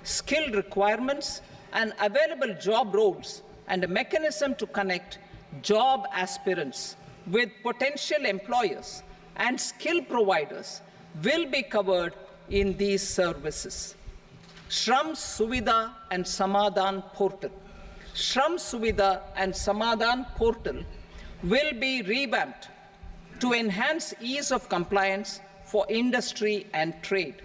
skill requirements, and available job roles, and a mechanism to connect job aspirants with potential employers and skill providers will be covered in these services. Shram Suvidha and Samadhan portal. Shram Suvidha and Samadhan portal will be revamped to enhance ease of compliance for industry and trade.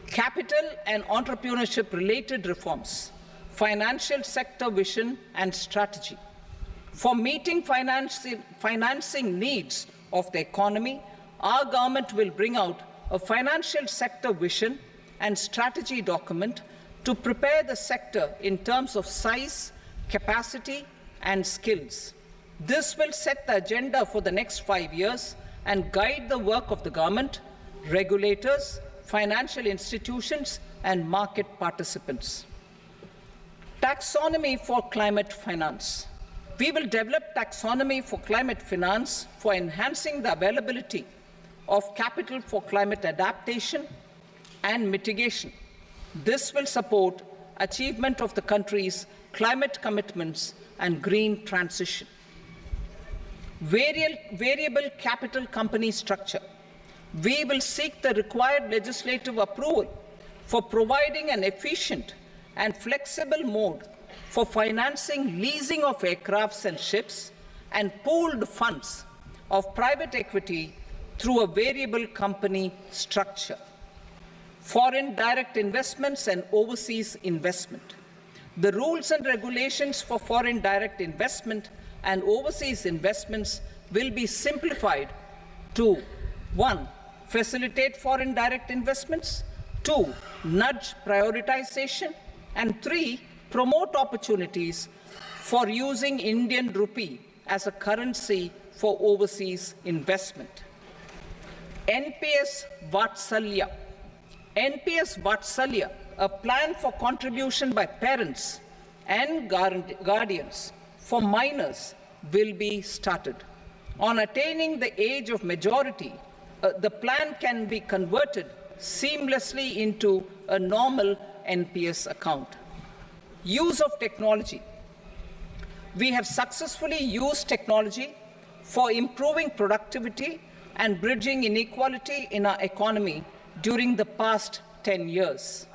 Capital and entrepreneurship related reforms, financial sector vision and strategy. For meeting financing needs of the economy, our government will bring out a financial sector vision and strategy document to prepare the sector in terms of size, capacity, and skills. This will set the agenda for the next 5 years and guide the work of the government, regulators, financial institutions, and market participants. Taxonomy for climate finance. We will develop taxonomy for climate finance for enhancing the availability of capital for climate adaptation and mitigation. This will support achievement of the country's climate commitments and green transition. Variable capital company structure. We will seek the required legislative approval for providing an efficient and flexible mode for financing leasing of aircrafts and ships and pooled funds of private equity through a variable company structure. Foreign direct investments and overseas investment. The rules and regulations for foreign direct investment and overseas investments will be simplified to 1. Facilitate foreign direct investments, 2. Nudge prioritization, and 3. Promote opportunities for using Indian rupee as a currency for overseas investment. NPS Vatsalya. NPS Vatsalya, a plan for contribution by parents and guardians for minors, will be started. On attaining the age of majority, the plan can be converted seamlessly into a normal NPS account. Use of technology. We have successfully used technology for improving productivity and bridging inequality in our economy during the past 10 years.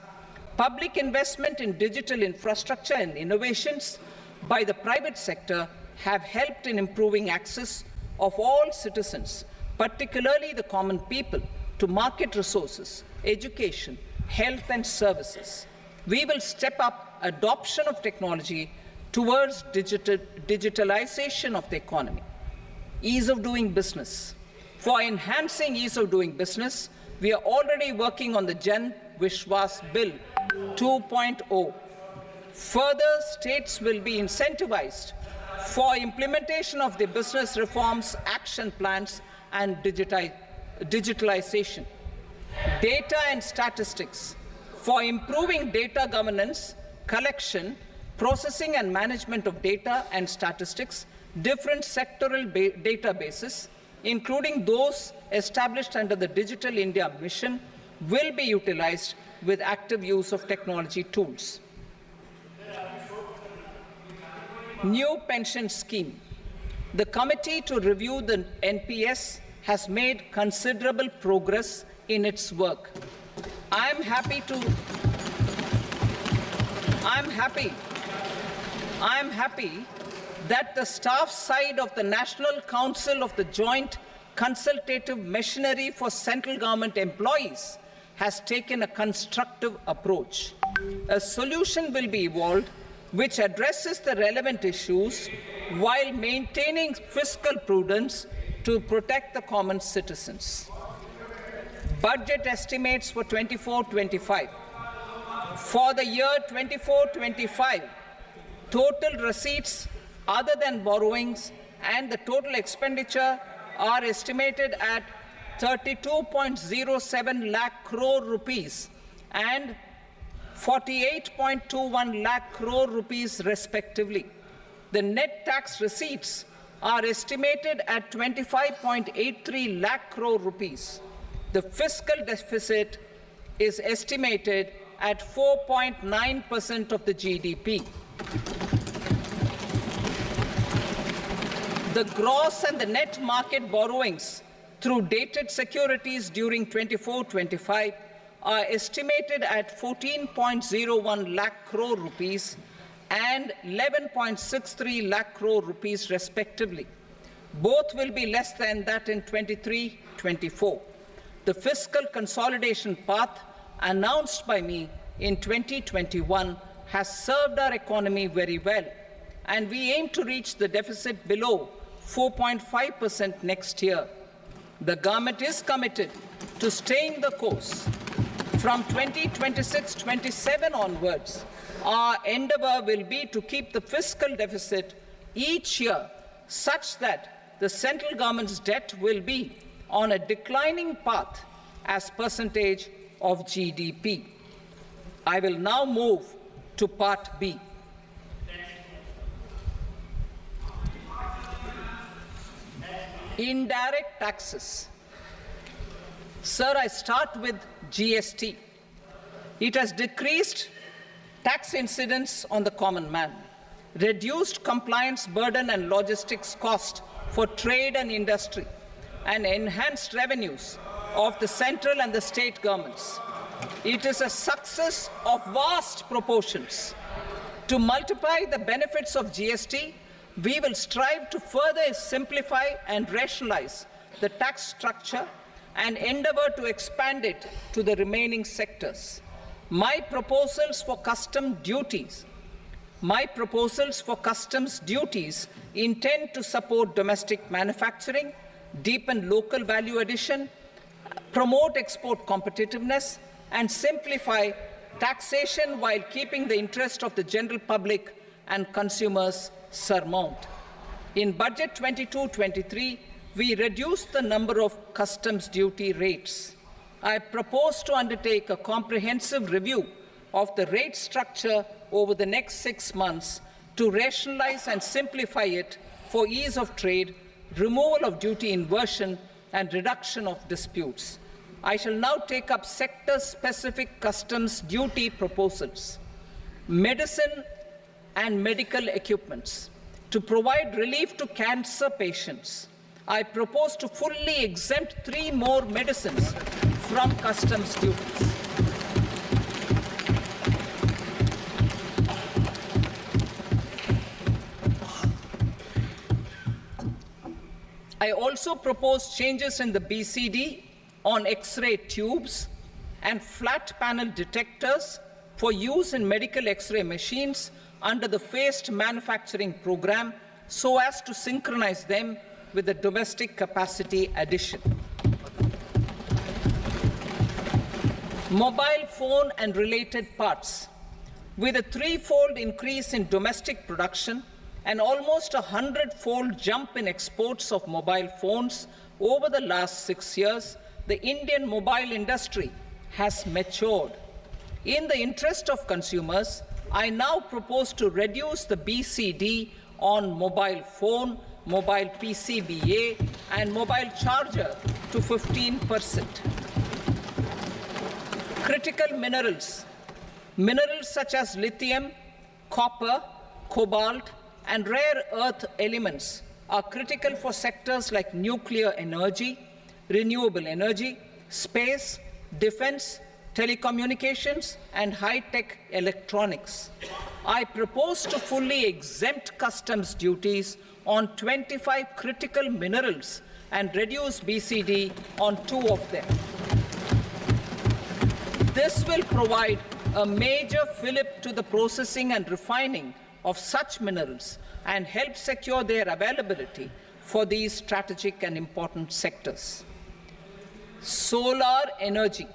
Public investment in digital infrastructure and innovations by the private sector have helped in improving access of all citizens, particularly the common people, to market resources, education, health and services. We will step up adoption of technology towards digitalization of the economy. Ease of doing business. For enhancing ease of doing business, we are already working on the Jan Vishwas Bill 2.0. Further, states will be incentivized for implementation of the business reforms, action plans, and digitalization. Data and statistics. For improving data governance, collection, processing and management of data and statistics, different sectoral databases, including those established under the Digital India Mission, will be utilized with active use of technology tools. New pension scheme. The committee to review the NPS has made considerable progress in its work. I am happy that the staff side of the National Council of the Joint Consultative Machinery for Central Government Employees has taken a constructive approach. A solution will be evolved which addresses the relevant issues while maintaining fiscal prudence to protect the common citizens. Budget estimates for 24-25. For the year 24-25, total receipts other than borrowings and the total expenditure are estimated at 32.07 lakh crore rupees and 48.21 lakh crore rupees respectively. The net tax receipts are estimated at 25.83 lakh crore rupees. The fiscal deficit is estimated at 4.9% of the GDP. The gross and the net market borrowings through dated securities during 24-25 are estimated at 14.01 lakh crore rupees and 11.63 lakh crore rupees respectively. Both will be less than that in 23-24. The fiscal consolidation path announced by me in 2021 has served our economy very well, and we aim to reach the deficit below 4.5% next year. The government is committed to staying the course. From 2026-27 onwards, our endeavour will be to keep the fiscal deficit each year such that the central government's debt will be on a declining path as percentage of GDP. I will now move to Part B. Indirect taxes. Sir, I start with GST. It has decreased tax incidence on the common man, reduced compliance burden and logistics cost for trade and industry, and enhanced revenues of the central and the state governments. It is a success of vast proportions. To multiply the benefits of GST, we will strive to further simplify and rationalize the tax structure and endeavour to expand it to the remaining sectors. My proposals for customs duties intend to support domestic manufacturing, deepen local value addition, promote export competitiveness, and simplify taxation while keeping the interest of the general public and consumers surmount. In Budget 22-23, we reduced the number of customs duty rates. I propose to undertake a comprehensive review of the rate structure over the next 6 months to rationalize and simplify it for ease of trade, removal of duty inversion, and reduction of disputes. I shall now take up sector-specific customs duty proposals. Medicine and medical equipments. To provide relief to cancer patients, I propose to fully exempt 3 more medicines from customs duties. I also propose changes in the BCD on X-ray tubes and flat panel detectors for use in medical X-ray machines under the phased manufacturing program so as to synchronize them with the domestic capacity addition. Mobile phone and related parts. With a 3-fold increase in domestic production and almost a 100-fold jump in exports of mobile phones over the last 6 years, the Indian mobile industry has matured. In the interest of consumers, I now propose to reduce the BCD on mobile phone, mobile PCBA, and mobile charger to 15%. Critical minerals. Minerals such as lithium, copper, cobalt, and rare earth elements are critical for sectors like nuclear energy, renewable energy, space, defense, telecommunications, and high-tech electronics. I propose to fully exempt customs duties on 25 critical minerals and reduce BCD on 2 of them. This will provide a major fillip to the processing and refining of such minerals and help secure their availability for these strategic and important sectors. Solar energy.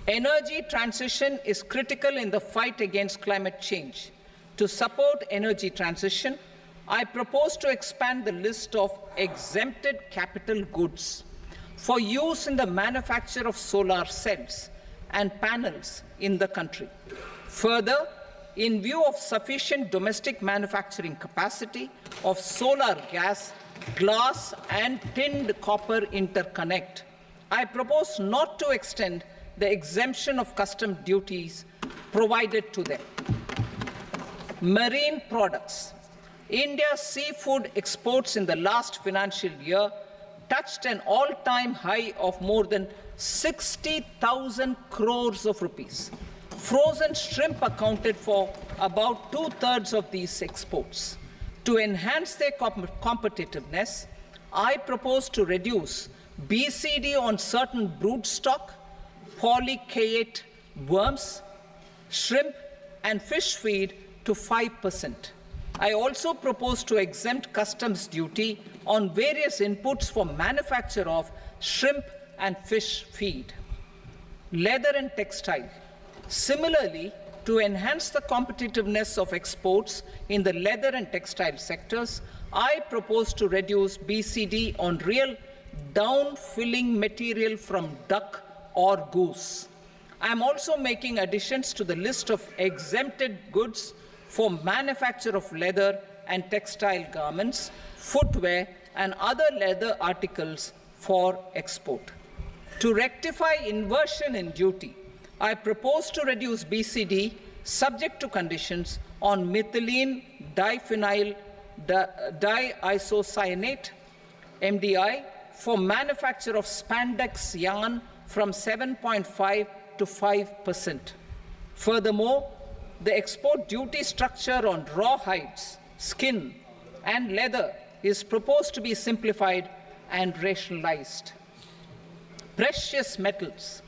Energy transition is critical in the fight against climate change. To support energy transition, I propose to expand the list of exempted capital goods for use in the manufacture of solar cells and panels in the country. Further, in view of sufficient domestic manufacturing capacity of solar gas, glass, and tinned copper interconnect, I propose not to extend the exemption of custom duties provided to them. Marine products. India's seafood exports in the last financial year touched an all-time high of more than 60,000 crores of rupees. Frozen shrimp accounted for about 2/3 of these exports. To enhance their competitiveness, I propose to reduce BCD on certain broodstock, polychaete worms, shrimp, and fish feed to 5%. I also propose to exempt customs duty on various inputs for manufacture of shrimp and fish feed. Leather and textile. Similarly, to enhance the competitiveness of exports in the leather and textile sectors, I propose to reduce BCD on real down-filling material from duck or goose. I am also making additions to the list of exempted goods for manufacture of leather and textile garments, footwear, and other leather articles for export. To rectify inversion in duty, I propose to reduce BCD subject to conditions on methylene diphenyl diisocyanate, MDI, for manufacture of spandex yarn from 7.5 to 5%. Furthermore, the export duty structure on raw hides, skin, and leather is proposed to be simplified and rationalized. Precious metals.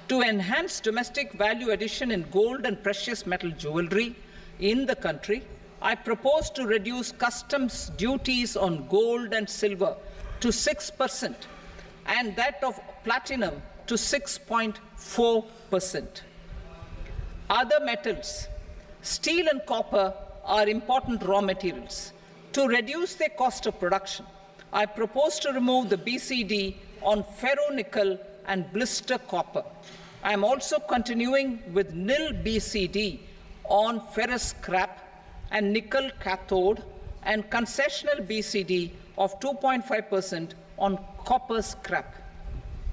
To enhance domestic value addition in gold and precious metal jewelry in the country, I propose to reduce customs duties on gold and silver to 6% and that of platinum to 6.4%. Other metals. Steel and copper are important raw materials. To reduce their cost of production, I propose to remove the BCD on ferronickel and blister copper. I am also continuing with nil BCD on ferrous scrap and nickel cathode and concessional BCD of 2.5% on copper scrap.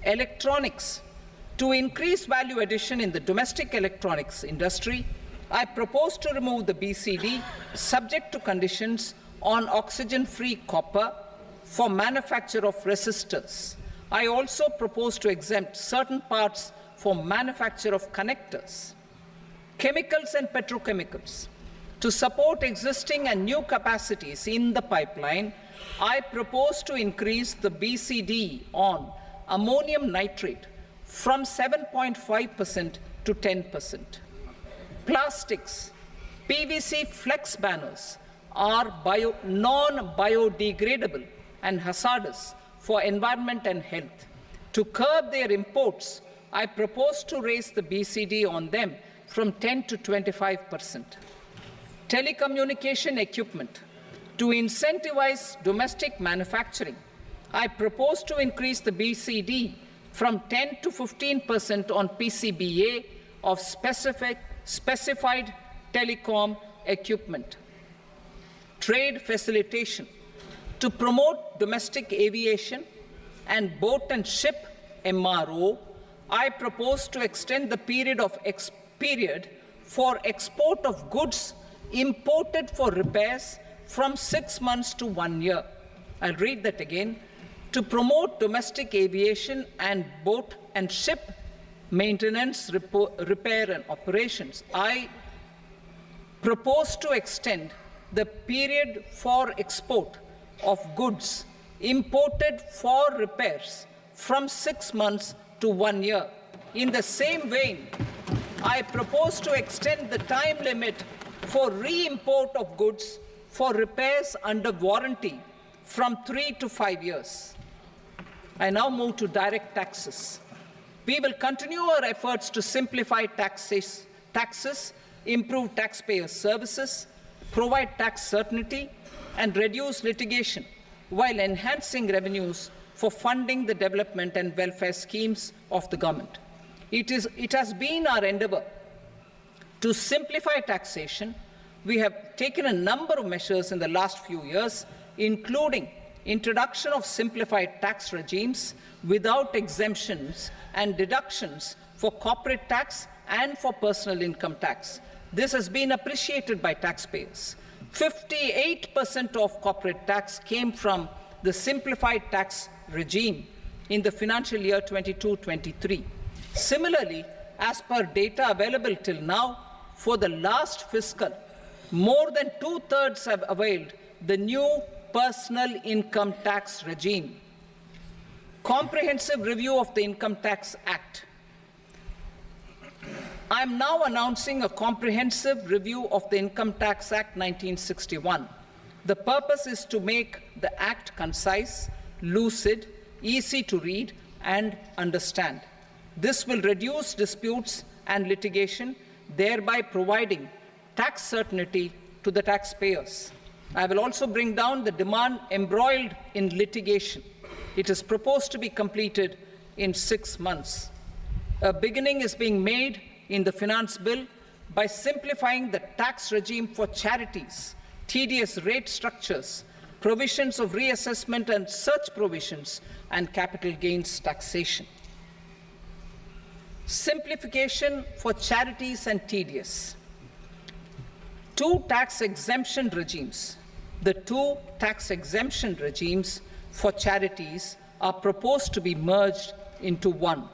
Electronics. To increase value addition in the domestic electronics industry, I propose to remove the BCD subject to conditions on oxygen-free copper for manufacture of resistors. I also propose to exempt certain parts for manufacture of connectors. Chemicals and petrochemicals. To support existing and new capacities in the pipeline, I propose to increase the BCD on ammonium nitrate from 7.5% to 10%. Plastics. PVC flex banners are non-biodegradable and hazardous for environment and health. To curb their imports, I propose to raise the BCD on them from 10 to 25%. Telecommunication equipment. To incentivize domestic manufacturing, I propose to increase the BCD from 10 to 15% on PCBA of specified telecom equipment. Trade facilitation. To promote domestic aviation and boat and ship MRO, I propose to extend the period for export of goods imported for repairs from 6 months to 1 year. I'll read that again. To promote domestic aviation and boat and ship maintenance, repair and operations, I propose to extend the period for export of goods imported for repairs from 6 months to 1 year. In the same vein, I propose to extend the time limit for re-import of goods for repairs under warranty from 3 to 5 years. I now move to direct taxes. We will continue our efforts to simplify taxes, improve taxpayer services, provide tax certainty, and reduce litigation while enhancing revenues for funding the development and welfare schemes of the government. It has been our endeavor to simplify taxation. We have taken a number of measures in the last few years, including introduction of simplified tax regimes without exemptions and deductions for corporate tax and for personal income tax. This has been appreciated by taxpayers. 58% of corporate tax came from the simplified tax regime in the financial year 22-23. Similarly, as per data available till now, for the last fiscal, more than 2/3 have availed the new personal income tax regime. Comprehensive review of the Income Tax Act. I am now announcing a comprehensive review of the Income Tax Act 1961. The purpose is to make the Act concise, lucid, easy to read and understand. This will reduce disputes and litigation, thereby providing tax certainty to the taxpayers. I will also bring down the demand embroiled in litigation. It is proposed to be completed in 6 months. A beginning is being made in the Finance Bill by simplifying the tax regime for charities, tedious rate structures, provisions of reassessment and such provisions, and capital gains taxation. Simplification for charities and tedious. The two tax exemption regimes for charities are proposed to be merged into one.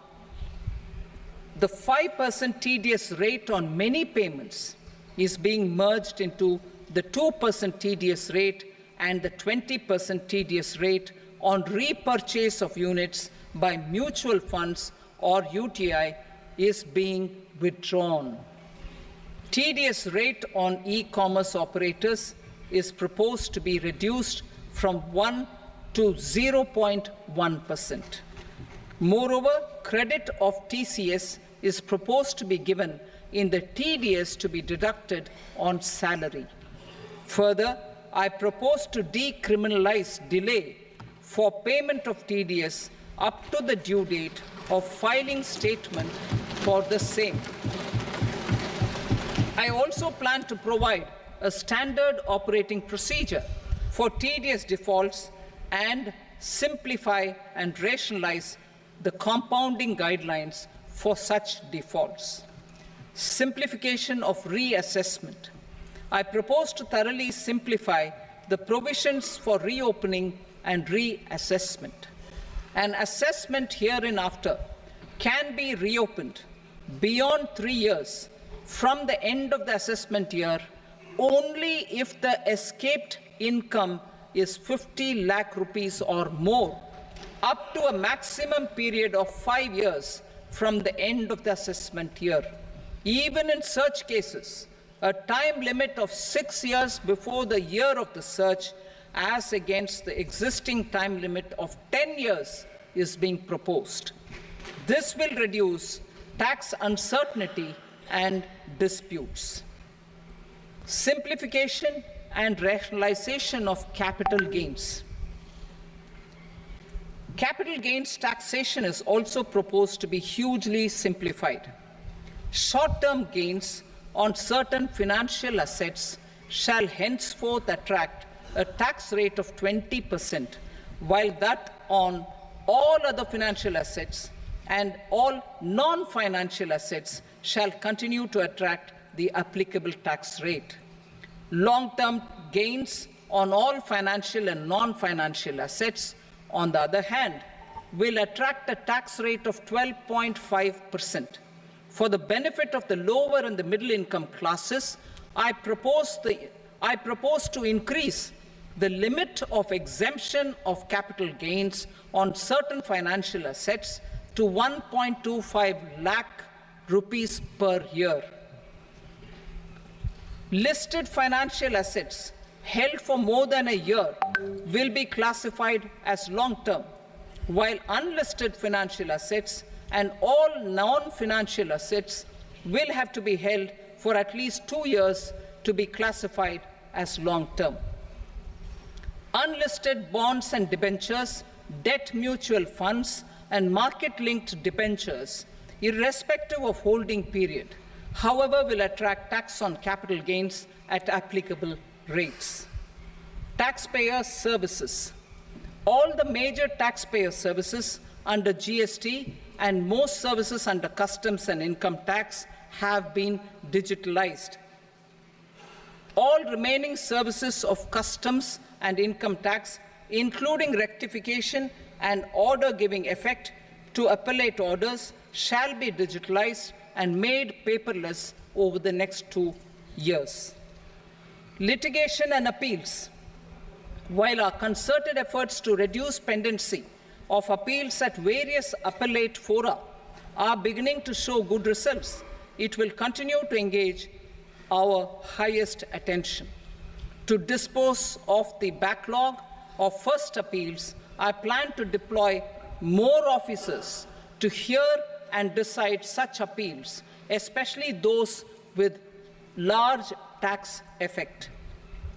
The 5% TDS rate on many payments is being merged into the 2% TDS rate, and the 20% TDS rate on repurchase of units by mutual funds or UTI is being withdrawn. TDS rate on e-commerce operators is proposed to be reduced from 1 to 0.1%. Moreover, credit of TCS is proposed to be given in the TDS to be deducted on salary. Further, I propose to decriminalize delay for payment of TDS up to the due date of filing statement for the same. I also plan to provide a standard operating procedure for TDS defaults and simplify and rationalize the compounding guidelines for such defaults. Simplification of reassessment. I propose to thoroughly simplify the provisions for reopening and reassessment. An assessment hereinafter can be reopened beyond 3 years from the end of the assessment year only if the escaped income is 50 lakh rupees or more, up to a maximum period of 5 years from the end of the assessment year. Even in such cases, a time limit of 6 years before the year of the search, as against the existing time limit of 10 years, is being proposed. This will reduce tax uncertainty and disputes. Simplification and rationalization of capital gains. Capital gains taxation is also proposed to be hugely simplified. Short-term gains on certain financial assets shall henceforth attract a tax rate of 20%, while that on all other financial assets and all non-financial assets shall continue to attract the applicable tax rate. Long-term gains on all financial and non-financial assets, on the other hand, will attract a tax rate of 12.5%. For the benefit of the lower and the middle income classes, I propose to increase the limit of exemption of capital gains on certain financial assets to 1.25 lakh rupees per year. Listed financial assets held for more than a year will be classified as long-term, while unlisted financial assets and all non-financial assets will have to be held for at least 2 years to be classified as long-term. Unlisted bonds and debentures, debt mutual funds, and market-linked debentures, irrespective of holding period, however, will attract tax on capital gains at applicable rates. Taxpayer services. All the major taxpayer services under GST and most services under customs and income tax have been digitalized. All remaining services of customs and income tax, including rectification and order giving effect to appellate orders, shall be digitalized and made paperless over the next 2 years. Litigation and appeals. While our concerted efforts to reduce pendency of appeals at various appellate fora are beginning to show good results, it will continue to engage our highest attention. To dispose of the backlog of first appeals, I plan to deploy more officers to hear and decide such appeals, especially those with large tax effect.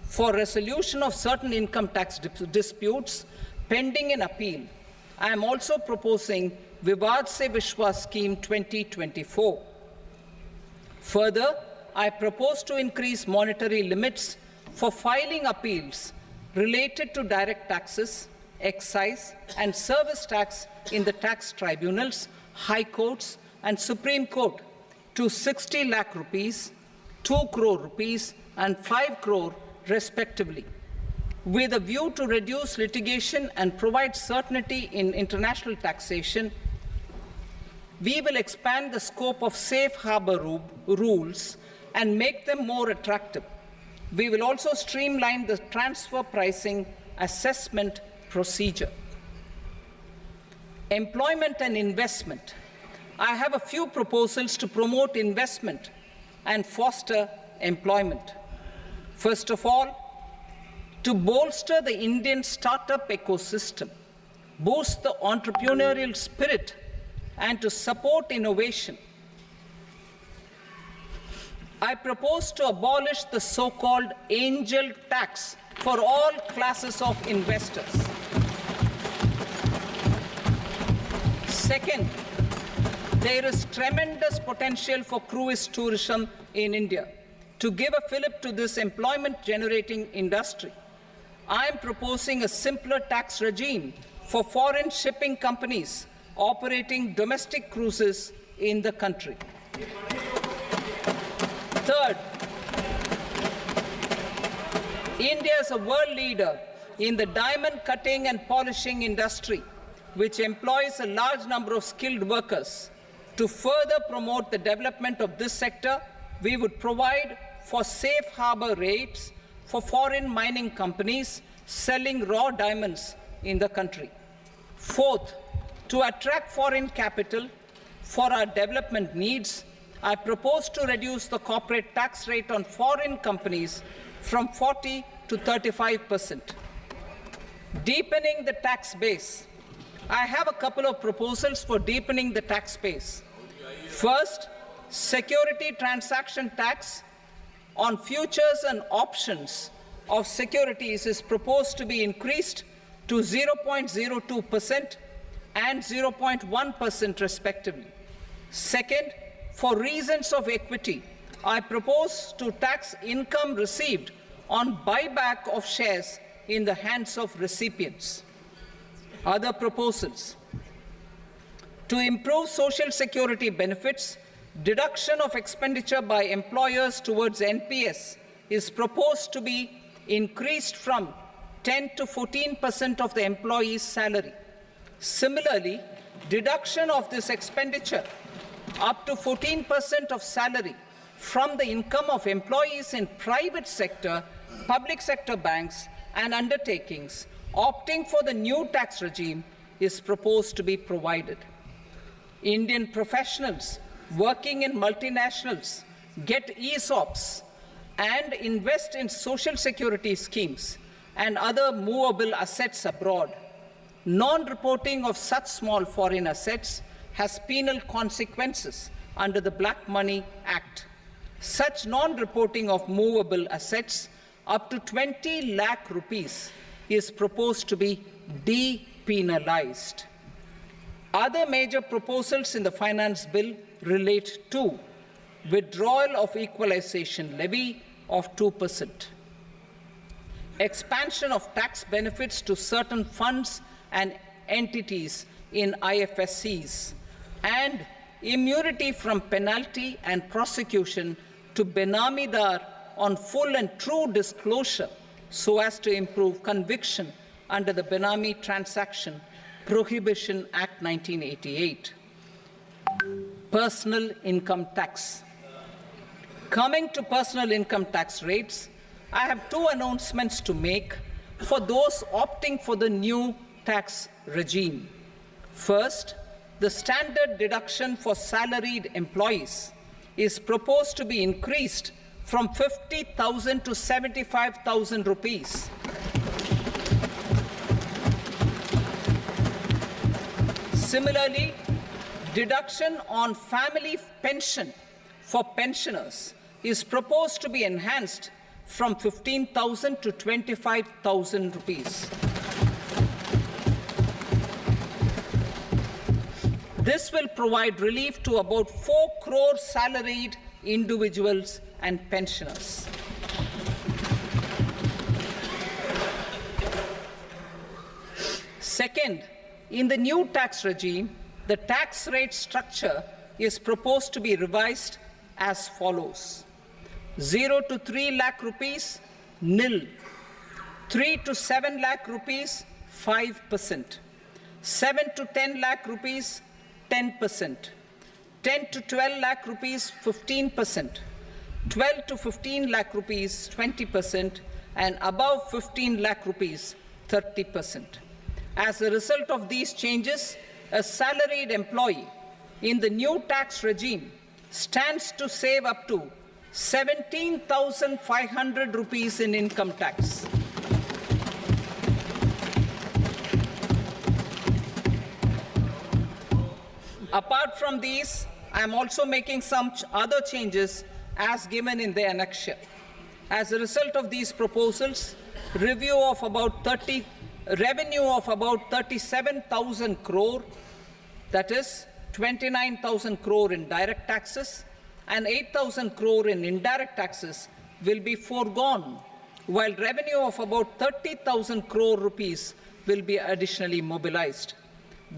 For resolution of certain income tax disputes pending an appeal, I am also proposing Vivad Se Vishwas Scheme 2024. Further, I propose to increase monetary limits for filing appeals related to direct taxes, excise and service tax in the tax tribunals, high courts and Supreme Court to 60 lakh rupees, 2 crore rupees and 5 crore respectively, with a view to reduce litigation and provide certainty in international taxation. We will expand the scope of safe harbor rules and make them more attractive. We will also streamline the transfer pricing assessment procedure. Employment and investment. I have a few proposals to promote investment and foster employment. First of all, to bolster the Indian startup ecosystem, boost the entrepreneurial spirit, and to support innovation, I propose to abolish the so-called angel tax for all classes of investors. Second, there is tremendous potential for cruise tourism in India. To give a fillip to this employment-generating industry, I am proposing a simpler tax regime for foreign shipping companies operating domestic cruises in the country. Third, India is a world leader in the diamond cutting and polishing industry, which employs a large number of skilled workers. To further promote the development of this sector, we would provide for safe harbor rates for foreign mining companies selling raw diamonds in the country. Fourth, to attract foreign capital for our development needs, I propose to reduce the corporate tax rate on foreign companies from 40 to 35%. Deepening the tax base. I have a couple of proposals for deepening the tax base. First, security transaction tax on futures and options of securities is proposed to be increased to 0.02% and 0.1% respectively. Second, for reasons of equity, I propose to tax income received on buyback of shares in the hands of recipients. Other proposals: to improve social security benefits, deduction of expenditure by employers towards NPS is proposed to be increased from 10 to 14% of the employee's salary. Similarly, deduction of this expenditure up to 14% of salary from the income of employees in private sector, public sector banks and undertakings opting for the new tax regime is proposed to be provided. Indian professionals working in multinationals get ESOPs and invest in social security schemes and other movable assets abroad. Non-reporting of such small foreign assets has penal consequences under the Black Money Act. Such non-reporting of movable assets up to 20 lakh rupees is proposed to be depenalized. Other major proposals in the finance bill relate to withdrawal of equalization levy of 2%, expansion of tax benefits to certain funds and entities in IFSCs, and immunity from penalty and prosecution to Benamidar on full and true disclosure so as to improve conviction under the Benami Transaction Prohibition Act 1988. Personal income tax. Coming to personal income tax rates, I have two announcements to make for those opting for the new tax regime. First, the standard deduction for salaried employees is proposed to be increased from 50,000 to 75,000 rupees. Similarly, deduction on family pension for pensioners is proposed to be enhanced from 15,000 to 25,000 rupees. This will provide relief to about 4 crore salaried individuals and pensioners. Second, in the new tax regime, the tax rate structure is proposed to be revised as follows: 0 to 3 lakh rupees, nil; 3 to 7 lakh rupees, 5%; 7 to 10 lakh rupees, 10%; 10 to 12 lakh rupees, 15%; 12 to 15 lakh rupees, 20%; and above 15 lakh rupees, 30%. As a result of these changes, a salaried employee in the new tax regime stands to save up to 17,500 rupees in income tax. Apart from these, I am also making some other changes as given in the annexure. As a result of these proposals, revenue of about 37,000 crore, that is 29,000 crore in direct taxes and 8,000 crore in indirect taxes, will be foregone, while revenue of about 30,000 crore rupees will be additionally mobilized.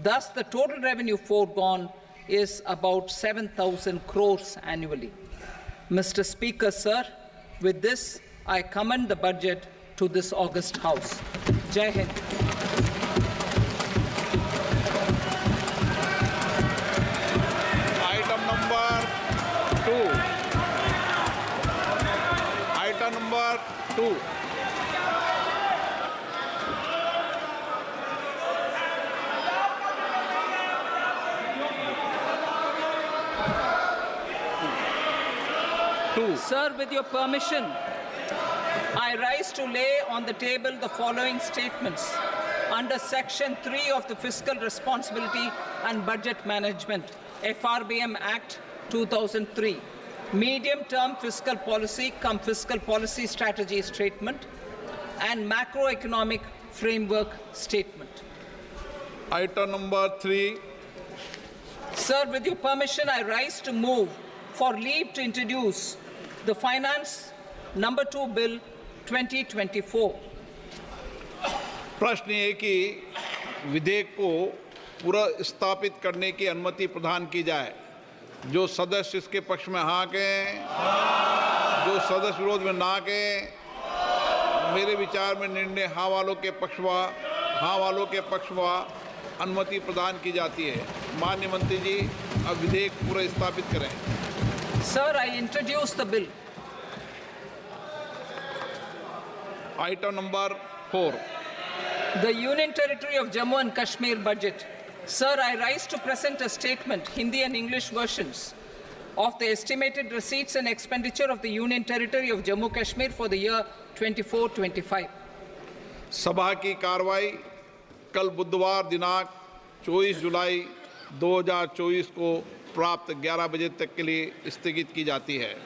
Thus, the total revenue foregone is about 7,000 crores annually. Mr. Speaker, sir, with this, I commend the budget to this august House. Jai Hind. Item number 2. Item number 2. Sir, with your permission, I rise to lay on the table the following statements under Section 3 of the Fiscal Responsibility and Budget Management, FRBM Act 2003, Medium-Term Fiscal Policy cum Fiscal Policy Strategy Statement, and Macroeconomic Framework Statement. Item number 3. Sir, with your permission, I rise to move for leave to introduce the Finance Number 2 Bill 2024. प्रश्न ये कि विधेयक को पुनर्स्थापित करने की अनुमति प्रदान की जाए। जो सदस्य इसके पक्ष में हाँ कहें, जो सदस्य विरोध में ना कहें। मेरे विचार में निर्णय हाँ वालों के पक्ष में अनुमति प्रदान की जाती है। माननीय मंत्री जी, अब विधेयक पुनर्स्थापित करें। Sir, I introduce the bill. Item number 4. The Union Territory of Jammu and Kashmir budget. Sir, I rise to present a statement, Hindi and English versions, of the estimated receipts and expenditure of the Union Territory of Jammu and Kashmir for the year 24-25. सभा की कार्रवाई कल बुधवार दिनांक 24 जुलाई 2024 को प्राप्त 11 बजे तक के लिए स्थगित की जाती है।